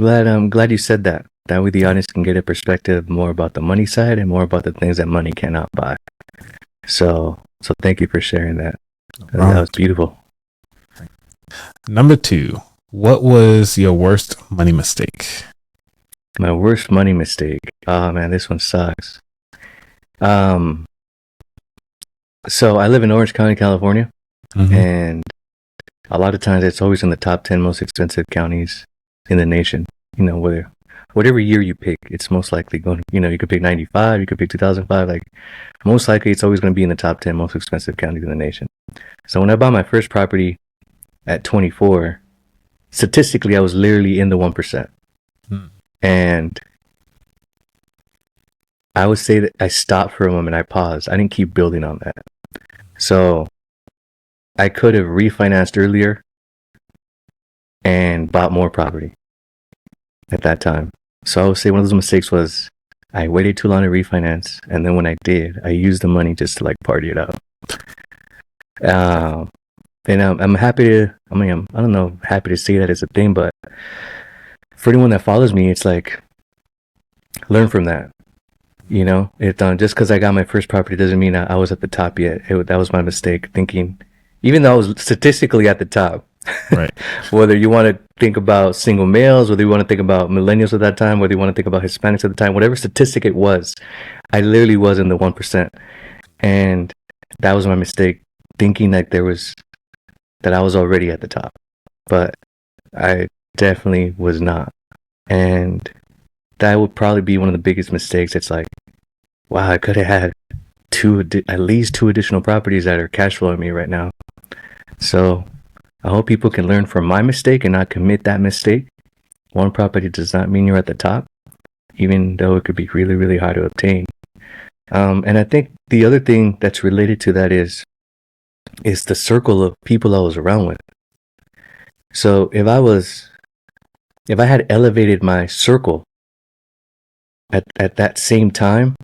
glad you said that. That way the audience can get a perspective more about the money side and more about the things that money cannot buy. So thank you for sharing that. That was beautiful. Number 2, what was your worst money mistake? My worst money mistake. Oh man, this one sucks. So I live in Orange County, California, and a lot of times it's always in the top 10 most expensive counties in the nation. Whatever year you pick, it's most likely going to, you could pick 95, you could pick 2005. Like, most likely it's always going to be in the top 10 most expensive counties in the nation. So when I bought my first property at 24, statistically, I was literally in the 1%. And I would say that I stopped for a moment. I paused. I didn't keep building on that. So I could have refinanced earlier and bought more property at that time. So I would say one of those mistakes was I waited too long to refinance. And then when I did, I used the money just to like party it out. And I'm happy to, I don't know, happy to say that it's a thing, but for anyone that follows me, it's like, learn from that. Just because I got my first property doesn't mean I was at the top yet. That was my mistake, thinking, even though I was statistically at the top, right? Whether you want to think about single males, whether you want to think about millennials at that time, whether you want to think about Hispanics at the time, whatever statistic it was, I literally was in the 1%. And that was my mistake, thinking that I was already at the top. But I definitely was not. And that would probably be one of the biggest mistakes. It's like, wow, I could have had at least two additional properties that are cash flowing me right now. So I hope people can learn from my mistake and not commit that mistake. One property does not mean you're at the top, even though it could be really, really hard to obtain. And I think the other thing that's related to that is the circle of people I was around with. So if I had elevated my circle at that same time,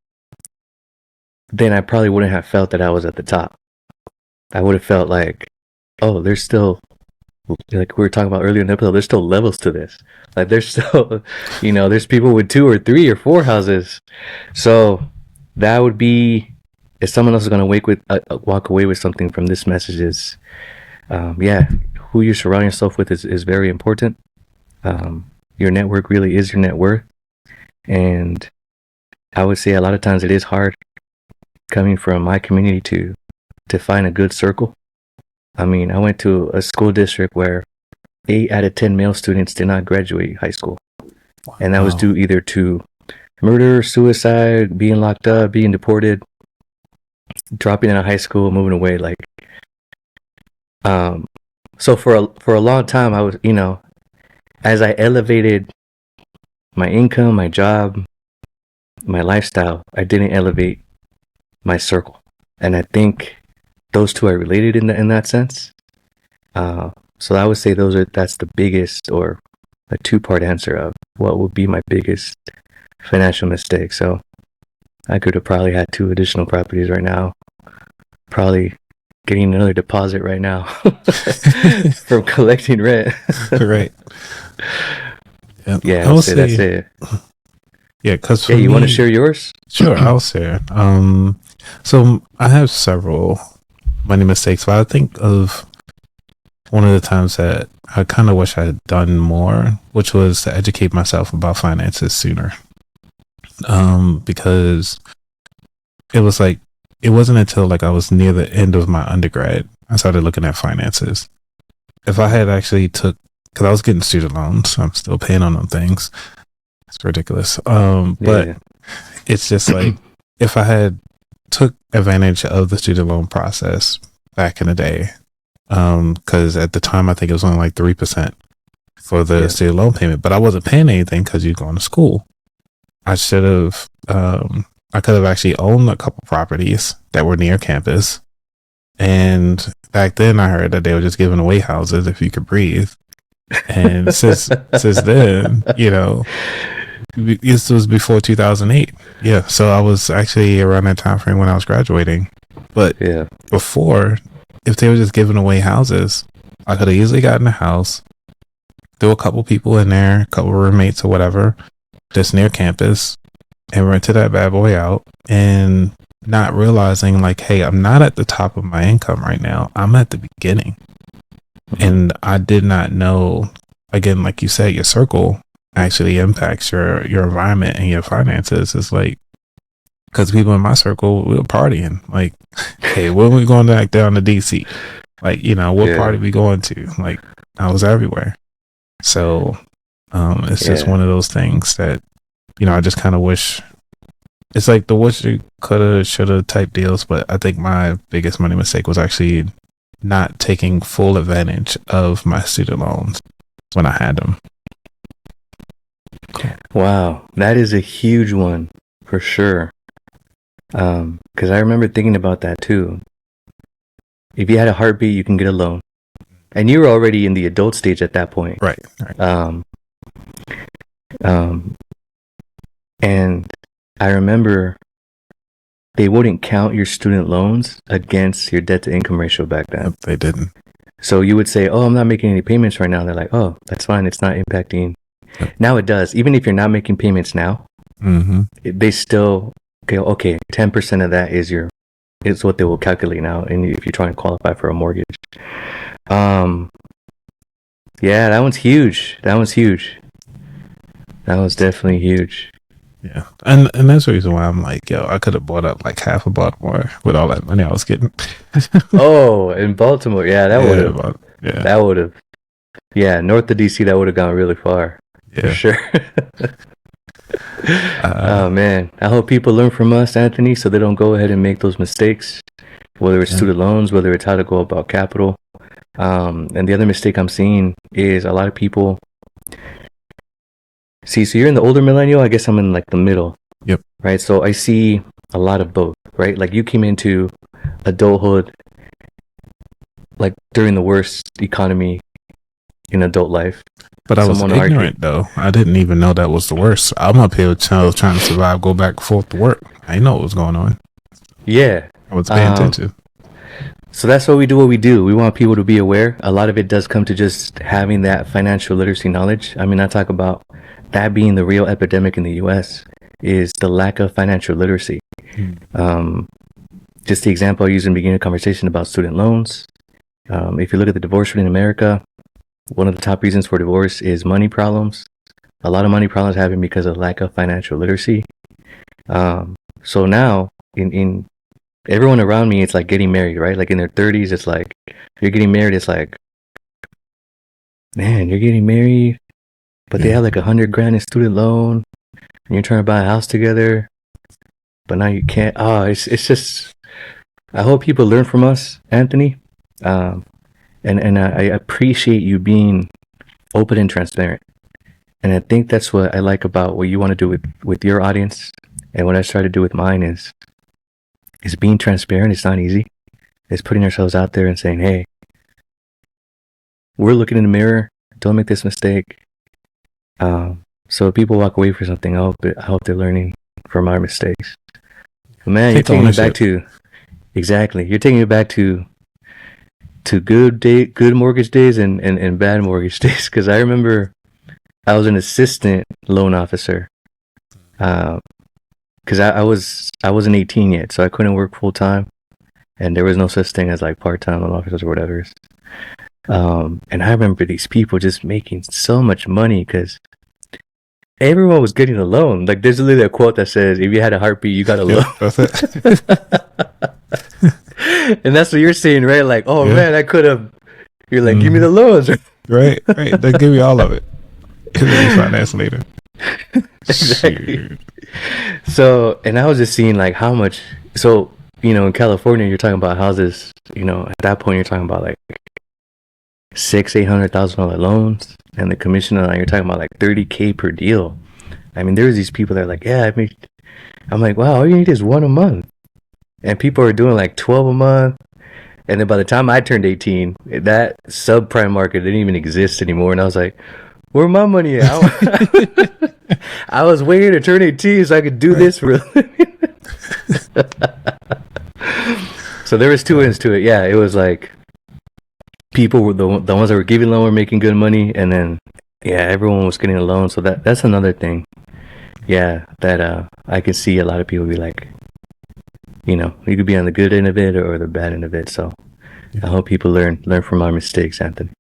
then I probably wouldn't have felt that I was at the top. I would have felt like, oh, there's still, like we were talking about earlier in the episode, there's still levels to this. Like there's still, there's people with 2 or 3 or 4 houses. So that would be, if someone else is going to walk away with something from this message is, who you surround yourself with is very important. Your network really is your net worth. And I would say a lot of times it is hard coming from my community to find a good circle. I went to a school district where 8 out of 10 male students did not graduate high school. Wow. And that was due either to murder, suicide, being locked up, being deported, dropping out of high school, moving away. So for a long time, I was, as I elevated my income, my job, my lifestyle, I didn't elevate my circle. And I think those two are related in that sense. So I would say that's the biggest, or a 2-part answer of what would be my biggest financial mistake. So I could have probably had 2 additional properties right now, probably getting another deposit right now from collecting rent. Right. Yeah, I would say that's it. Yeah, because you want to share yours? Sure, I'll share. So I have several money mistakes, but I think of one of the times that I kind of wish I had done more, which was to educate myself about finances sooner. Because it was like, it wasn't until like I was near the end of my undergrad, I started looking at finances. If I had actually took, because I was getting student loans, I'm still paying on them things. It's ridiculous. But it's just like, if I had took advantage of the student loan process back in the day, because at the time I think it was only like 3% for the student loan payment, but I wasn't paying anything because you're going to school. I should have, I could have actually owned a couple properties that were near campus. And back then I heard that they were just giving away houses if you could breathe. And since then, you know, this was before 2008. Yeah. So I was actually around that time frame when I was graduating. But before, if they were just giving away houses, I could have easily gotten a house, threw a couple people in there, a couple roommates or whatever, just near campus, and rented that bad boy out, and not realizing like, hey, I'm not at the top of my income right now. I'm at the beginning. And I did not know, again, like you said, your circle actually impacts your environment and your finances. It's like, because people in my circle, we were partying. Like, hey, when we going back down to DC? Like, you know, what party we going to? Like, I was everywhere. So it's just one of those things that, you know, I just kind of wish. It's like the wish you coulda, shoulda type deals. But I think my biggest money mistake was actually not taking full advantage of my student loans when I had them. Cool. Wow, that is a huge one for sure. Because I remember thinking about that too. If you had a heartbeat, you can get a loan, and you were already in the adult stage at that point, right? And I remember they wouldn't count your student loans against your debt to income ratio back then. They didn't. So you would say, "Oh, I'm not making any payments right now." They're like, "Oh, that's fine. It's not impacting." Now it does. Even if you're not making payments now, they still okay. 10% of that is what they will calculate now, and if you're trying to qualify for a mortgage. Yeah, that one's huge. That was definitely huge. Yeah, and that's the reason why I'm like, yo, I could have bought up like half of Baltimore with all that money I was getting. Oh, in Baltimore, that would have. Yeah, north of DC, that would have gone really far. Yeah. For sure. Oh man, I hope people learn from us, Anthony, so they don't go ahead and make those mistakes. Whether it's student loans, whether it's how to go about capital. And the other mistake I'm seeing is a lot of people. See, so you're in the older millennial. I guess I'm in like the middle. Yep. Right. So I see a lot of both. Right. Like you came into adulthood like during the worst economy in adult life. But I was ignorant though. I didn't even know that was the worst. I'm up here trying to survive, go back and forth to work. I didn't know what was going on. Yeah. I was paying attention. So that's why we do what we do. We want people to be aware. A lot of it does come to just having that financial literacy knowledge. I mean, I talk about that being the real epidemic in the US is the lack of financial literacy. Just the example I used in the beginning of the conversation about student loans. If you look at the divorce rate in America, one of the top reasons for divorce is money problems. A lot of money problems happen because of lack of financial literacy. So now, in everyone around me, it's like getting married, right? Like in their 30s, it's like, you're getting married, it's like, man, you're getting married, but they have like $100,000 in student loan, and you're trying to buy a house together, but now you can't. Oh, it's just, I hope people learn from us, Anthony. And I appreciate you being open and transparent. And I think that's what I like about what you want to do with your audience. And what I try to do with mine is being transparent. It's not easy. It's putting ourselves out there and saying, hey, we're looking in the mirror. Don't make this mistake. So if people walk away from something, I hope they're learning from our mistakes. But man, you're taking it back to, exactly. You're taking it back to good mortgage days and bad mortgage days. Because I remember I was an assistant loan officer. Because I wasn't 18 yet, so I couldn't work full time, and there was no such thing as like part-time loan officers or whatever. And I remember these people just making so much money because everyone was getting a loan. Like there's literally a quote that says, "If you had a heartbeat, you got a loan." That's it. And that's what you're saying, right? Like, oh man, I could have. You're like, give me the loans. Right. They give you all of it. Give me finance later. Exactly. Shoot. So, and I was just seeing like how much. So, in California, you're talking about houses. At that point, you're talking about like $800,000 loans, and the commission on you're talking about like $30K per deal. I mean, there's these people that are like, yeah, I'm like, wow, all you need is one a month, and people are doing like 12 a month. And then by the time I turned 18, that subprime market didn't even exist anymore, and I was like, where my money at? I was waiting to turn 18 so I could do this for a living. So there was two ends to it. Yeah, it was like people were the ones that were giving loan were making good money, and then everyone was getting a loan. So that's another thing. Yeah, that I can see a lot of people be like, you could be on the good end of it or the bad end of it. So I hope people learn from our mistakes, Anthony.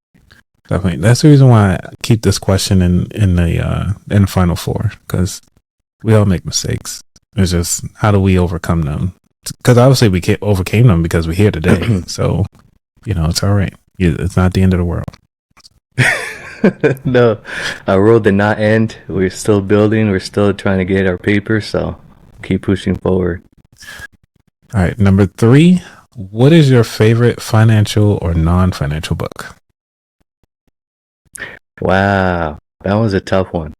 Definitely. That's the reason why I keep this question in the final four, because we all make mistakes. It's just how do we overcome them? Because obviously we overcame them because we're here today. So it's all right. It's not the end of the world. No, our world did not end. We're still building. We're still trying to get our papers. So keep pushing forward. All right. Number 3. What is your favorite financial or non-financial book? Wow, that was a tough one.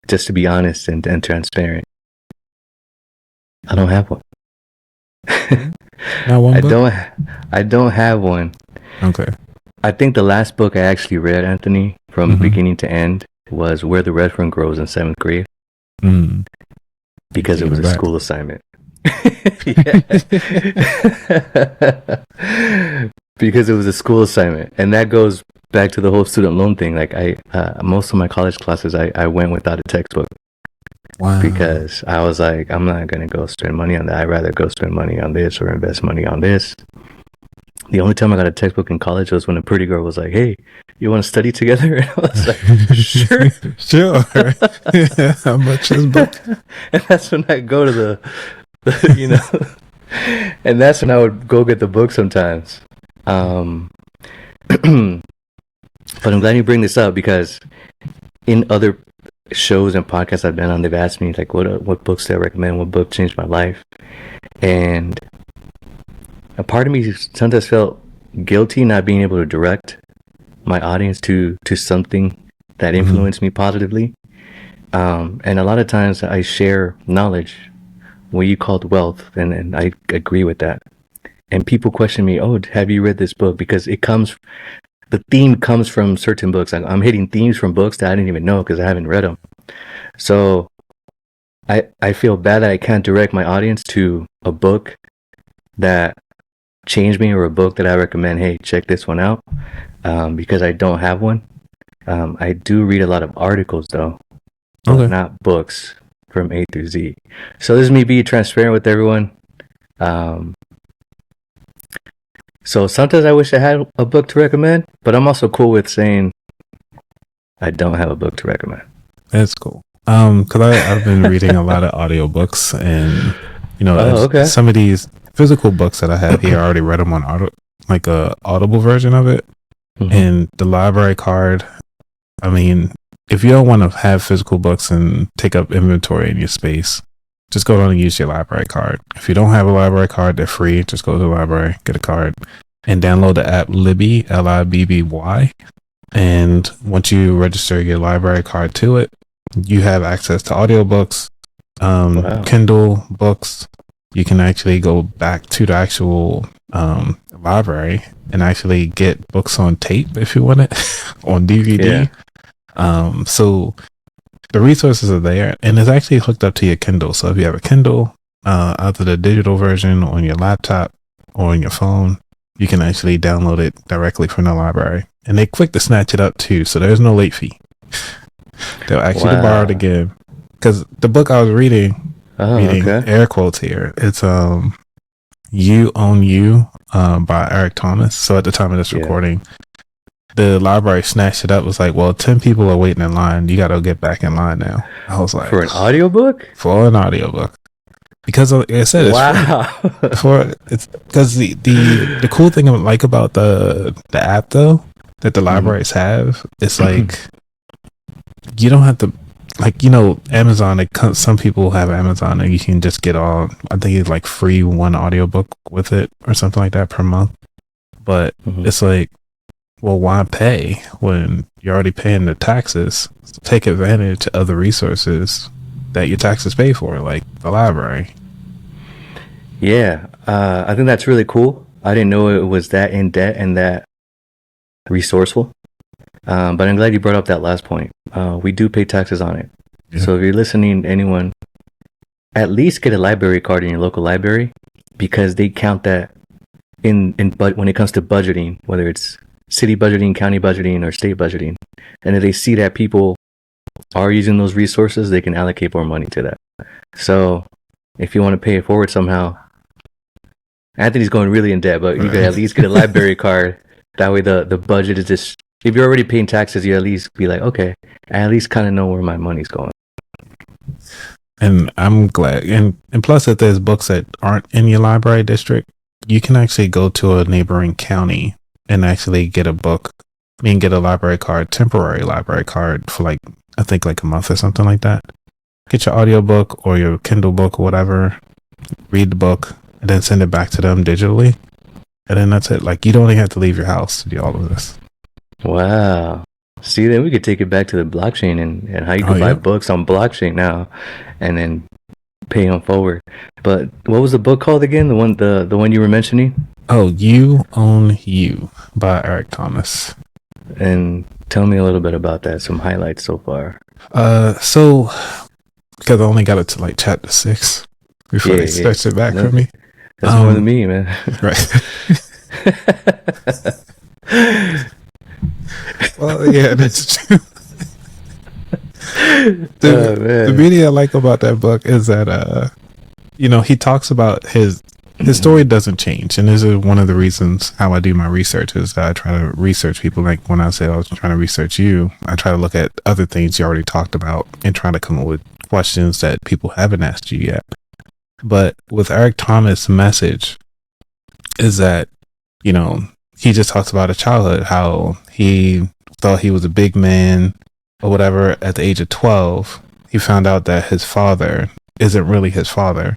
Just to be honest and transparent, I don't have one. Not one book? I don't have one. Okay. I think the last book I actually read, Anthony, from beginning to end, was Where the Red Fern Grows in 7th grade. Because it was a school assignment. Because it was a school assignment, and that goes back to the whole student loan thing. Like most of my college classes, I went without a textbook. Wow. Because I was like, I'm not gonna go spend money on that. I'd rather go spend money on this or invest money on this. The only time I got a textbook in college was when a pretty girl was like, "Hey, you want to study together?" And I was like, "Sure, sure." How much is book? And that's when I go to the and that's when I would go get the book sometimes. But I'm glad you bring this up, because in other shows and podcasts I've been on, they've asked me like, what books do I recommend? What book changed my life? And a part of me sometimes felt guilty not being able to direct my audience to something that influenced me positively. And a lot of times I share knowledge, what you called wealth, and I agree with that. And people question me, "Oh, have you read this book?" Because the theme comes from certain books. I'm hitting themes from books that I didn't even know because I haven't read them. So I feel bad that I can't direct my audience to a book that changed me, or a book that I recommend, hey, check this one out, because I don't have one. I do read a lot of articles though, but not books from A through Z. So this is me being transparent with everyone. So sometimes I wish I had a book to recommend, but I'm also cool with saying I don't have a book to recommend. That's cool. Because I've been reading a lot of audiobooks, and some of these physical books that I have here, I already read them on Audible version of it. And the library card, I mean, if you don't want to have physical books and take up inventory in your space, just go down and use your library card. If you don't have a library card, they're free. Just go to the library, get a card, and download the app Libby, Libby. And once you register your library card to it, you have access to audiobooks, Kindle books. You can actually go back to the actual library and actually get books on tape if you want it, on DVD. So the resources are there, and it's actually hooked up to your Kindle. So if you have a Kindle, either the digital version on your laptop or on your phone, you can actually download it directly from the library. And they quick to snatch it up too, so there's no late fee. They'll actually borrow it again. Because the book I was reading, air quotes here, it's You Own You by Eric Thomas. So at the time of this recording, the library snatched it up. It was like, well, 10 people are waiting in line. You got to get back in line now. I was like, for an audiobook? For an audiobook. Because like I said, it's because the cool thing I like about the app though that the libraries have, it's like you don't have to, like, you know, Amazon, like, some people have Amazon and you can just get all, I think it's like free one audiobook with it or something like that per month. But it's like, well, why pay when you're already paying the taxes? Take advantage of the resources that your taxes pay for, like the library. Yeah, I think that's really cool. I didn't know it was that in debt and that resourceful. But I'm glad you brought up that last point. We do pay taxes on it. Yeah. So if you're listening, anyone, at least get a library card in your local library, because they count that but when it comes to budgeting, whether it's city budgeting, county budgeting, or state budgeting. And if they see that people are using those resources, they can allocate more money to that. So if you want to pay it forward somehow, Anthony's going really in debt, but you could at least get a library card. That way the budget is just, if you're already paying taxes, you at least be like, okay, I at least kind of know where my money's going. And I'm glad. And plus, if there's books that aren't in your library district, you can actually go to a neighboring county and actually get a book. I mean, get a library card, temporary library card for like, I think like a month or something like that. Get your audiobook or your Kindle book or whatever, read the book, and then send it back to them digitally. And then that's it. Like, you don't even have to leave your house to do all of this. Wow. See, then we could take it back to the blockchain and how you can buy books on blockchain now and then pay them forward. But what was the book called again? The one you were mentioning? Oh, You Own You by Eric Thomas. And tell me a little bit about that. Some highlights so far. So because I only got it to like chapter 6 before they stretched it back for me. That's more than me, man. Right. Well, yeah, that's true. The beauty I like about that book is that you know, he talks about his story doesn't change, and this is one of the reasons how I do my research is that I try to research people. Like when I say I was trying to research you, I try to look at other things you already talked about and try to come up with questions that people haven't asked you yet. But with Eric Thomas' message is that, you know, he just talks about his childhood, how he thought he was a big man or whatever. At the age of 12, he found out that his father isn't really his father.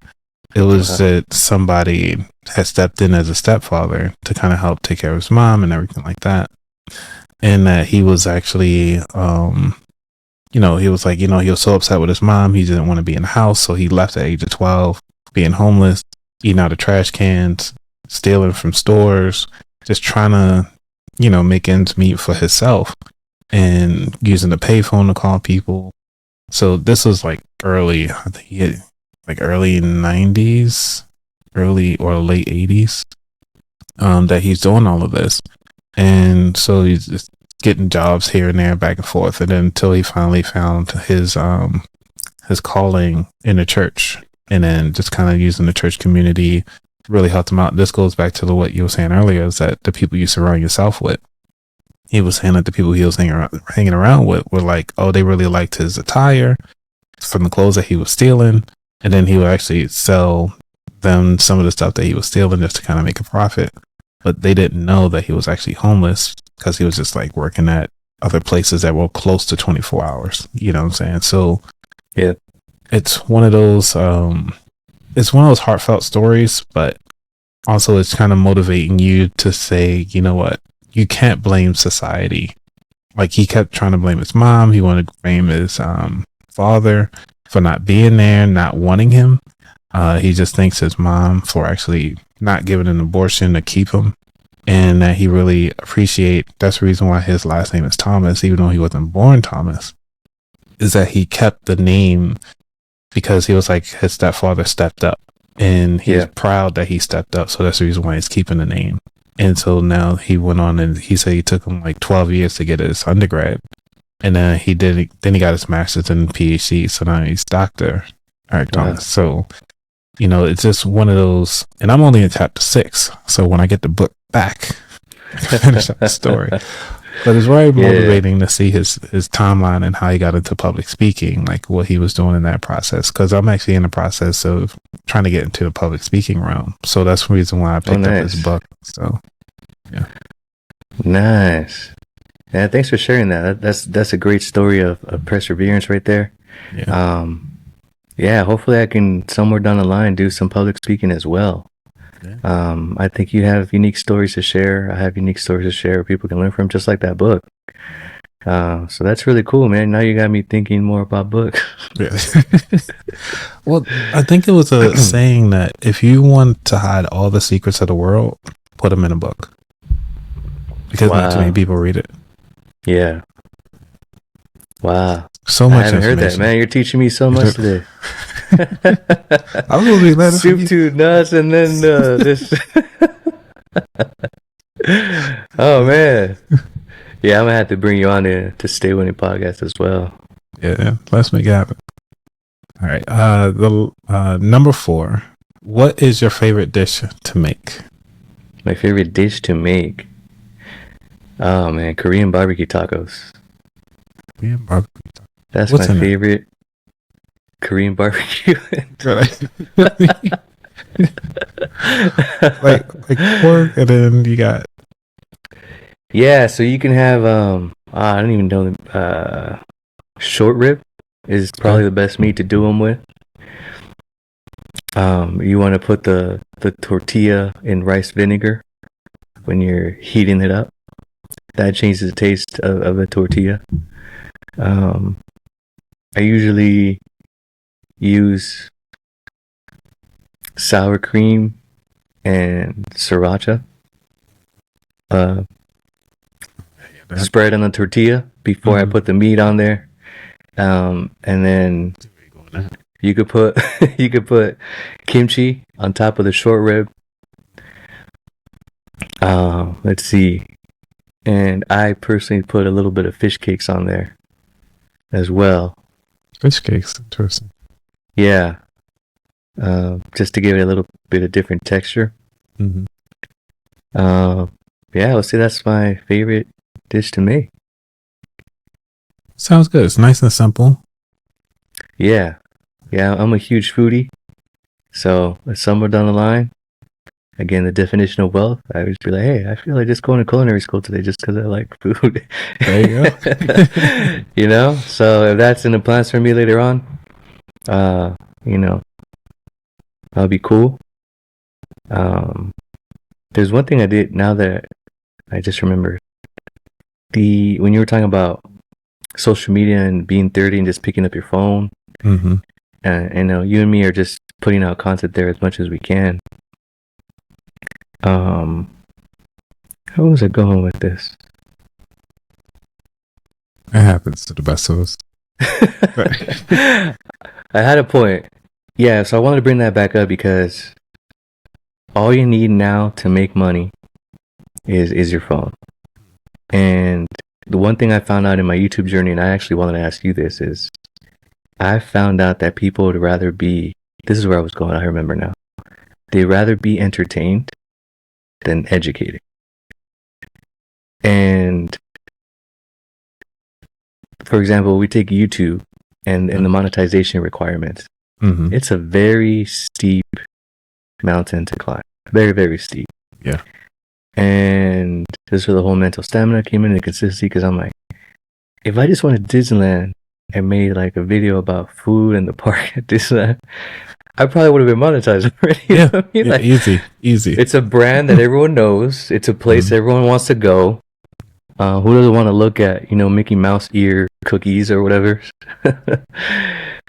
It was that somebody had stepped in as a stepfather to kind of help take care of his mom and everything like that. And that he was actually, you know, he was like, you know, he was so upset with his mom. He didn't want to be in the house. So he left at the age of 12, being homeless, eating out of trash cans, stealing from stores, just trying to, you know, make ends meet for himself and using the payphone to call people. So this was like early, I think he had like early 90s, early or late 80s, that he's doing all of this. And so he's just getting jobs here and there, back and forth. And then until he finally found his calling in the church, and then just kind of using the church community really helped him out. This goes back to what you were saying earlier, is that the people you surround yourself with. He was saying that the people he was hanging around with were like, oh, they really liked his attire from the clothes that he was stealing. And then he would actually sell them some of the stuff that he was stealing just to kind of make a profit. But they didn't know that he was actually homeless because he was just like working at other places that were close to 24 hours. You know what I'm saying? So yeah, it's one of those heartfelt stories, but also it's kind of motivating you to say, you know what? You can't blame society. Like, he kept trying to blame his mom. He wanted to blame his father for not being there, not wanting him. He just thanks his mom for actually not giving an abortion to keep him. And that he really that's the reason why his last name is Thomas, even though he wasn't born Thomas, is that he kept the name because he was like, his stepfather stepped up and he's proud that he stepped up. So that's the reason why he's keeping the name. And so now he went on and he said he took him like 12 years to get his undergrad. And then he got his master's and PhD. So now he's Dr. Eric Thomas. So it's just one of those, and I'm only in chapter 6. So when I get the book back, finish up the story. But it's very motivating to see his timeline and how he got into public speaking, like what he was doing in that process. Because I'm actually in the process of trying to get into the public speaking realm. So that's the reason why I picked up this book. So, yeah. Nice. Yeah, thanks for sharing that. That's a great story of perseverance right there. Yeah. Yeah, hopefully I can somewhere down the line do some public speaking as well. Yeah. I think you have unique stories to share. I have unique stories to share people can learn from, just like that book. So that's really cool, man. Now you got me thinking more about books. Yeah. Well, I think it was a saying that if you want to hide all the secrets of the world, put them in a book. Because not too many people read it. Yeah. Wow. So much. I haven't heard that, man. You're teaching me so much today. I was gonna be soup to nuts, and then this. Oh man, yeah, I'm gonna have to bring you on to Stay Winning podcast as well. Yeah, let's make it happen. All right, the number 4. What is your favorite dish to make? My favorite dish to make. Oh man, Korean barbecue tacos. Korean barbecue. That's my favorite. Korean barbecue. like pork, and then you got. Yeah, so you can have I don't even know, short rib is probably the best meat to do them with. You want to put the tortilla in rice vinegar when you're heating it up. That changes the taste of the tortilla. I usually use sour cream and sriracha. Spread on the tortilla before I put the meat on there, and then you could put kimchi on top of the short rib. Let's see, and I personally put a little bit of fish cakes on there as well. Fish cakes, interesting. Yeah, just to give it a little bit of different texture. Mm-hmm. Yeah, let's say that's my favorite dish to make. Sounds good. It's nice and simple. Yeah, I'm a huge foodie. So somewhere down the line, again, the definition of wealth, I would be like, hey, I feel like just going to culinary school today just because I like food. There you go. So if that's in the plans for me later on, that'll be cool. There's one thing I did now that I just remembered. When you were talking about social media and being 30 and just picking up your phone, mm-hmm. And you and me are just putting out content there as much as we can. How was I going with this? It happens to the best of us. I had a point. Yeah, so I wanted to bring that back up because all you need now to make money is your phone. And the one thing I found out in my YouTube journey, and I actually wanted to ask you this, is I found out that people would rather be, this is where I was going, I remember now. They'd rather be entertained than educated. And for example, we take YouTube and the monetization requirements. Mm-hmm. It's a very steep mountain to climb. Very, very steep. Yeah. And just for the whole mental stamina came in and consistency, because I'm like, if I just went to Disneyland and made like a video about food and the park at Disneyland, I probably would have been monetized already. Yeah, I mean? Like, easy. It's a brand that everyone knows. It's a place everyone wants to go. Who doesn't want to look at, Mickey Mouse ear cookies or whatever?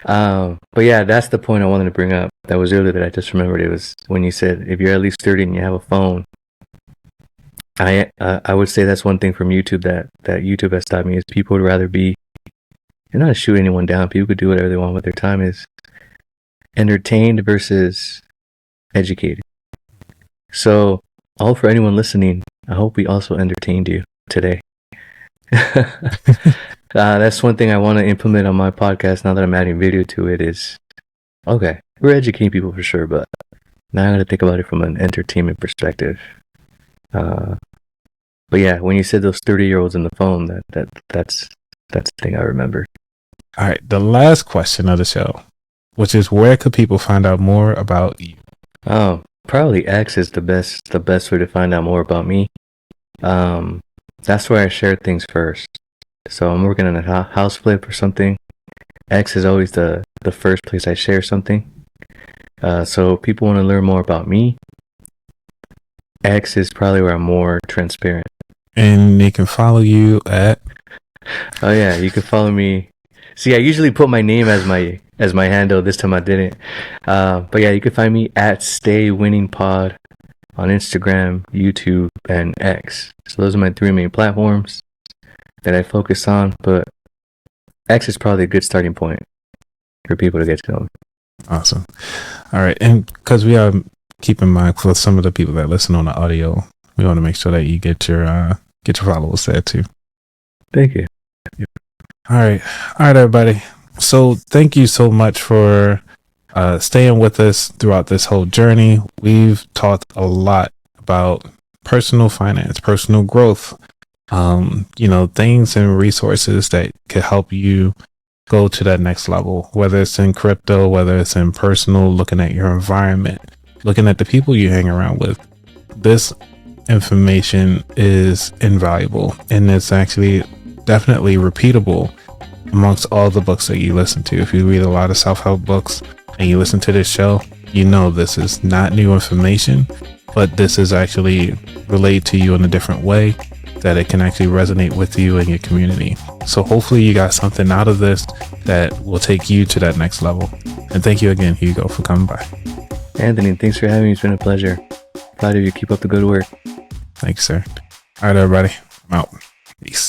But yeah, that's the point I wanted to bring up. That was earlier that I just remembered. It was when you said if you're at least 30 and you have a phone. I would say that's one thing from YouTube that YouTube has taught me is people would rather be, and not to shoot anyone down, people could do whatever they want with their time, is entertained versus educated. So all for anyone listening, I hope we also entertained you today. That's one thing I want to implement on my podcast now that I'm adding video to it is, okay, we're educating people for sure, but now I got to think about it from an entertainment perspective. But yeah, when you said those 30-year-olds in the phone, that's the thing I remember. All right, the last question of the show, which is where could people find out more about you? Oh, probably X is the best way to find out more about me. That's where I share things first. So I'm working on a house flip or something. X is always the first place I share something. So people want to learn more about me. X is probably where I'm more transparent. And they can follow you at. Oh yeah, you can follow me. See, I usually put my name as my handle. This time I didn't. But yeah, you can find me at Stay Winning Pod on Instagram, YouTube, and X. So those are my 3 main platforms that I focus on. But X is probably a good starting point for people to get to know me. Awesome. All right, and because we are keep in mind for some of the people that listen on the audio, we want to make sure that you get your followers there too. Thank you. All right, everybody. So thank you so much for staying with us throughout this whole journey. We've talked a lot about personal finance, personal growth, things and resources that could help you go to that next level, whether it's in crypto, whether it's in personal, looking at your environment, looking at the people you hang around with. This information is invaluable, and it's actually definitely repeatable amongst all the books that you listen to. If you read a lot of self-help books and you listen to this show, you know this is not new information, but this is actually relayed to you in a different way that it can actually resonate with you and your community. So hopefully you got something out of this that will take you to that next level. And thank you again, Hugo, for coming by. Anthony, thanks for having me. It's been a pleasure. Proud of you. Keep up the good work. Thanks, sir. All right, everybody. I'm out. Peace.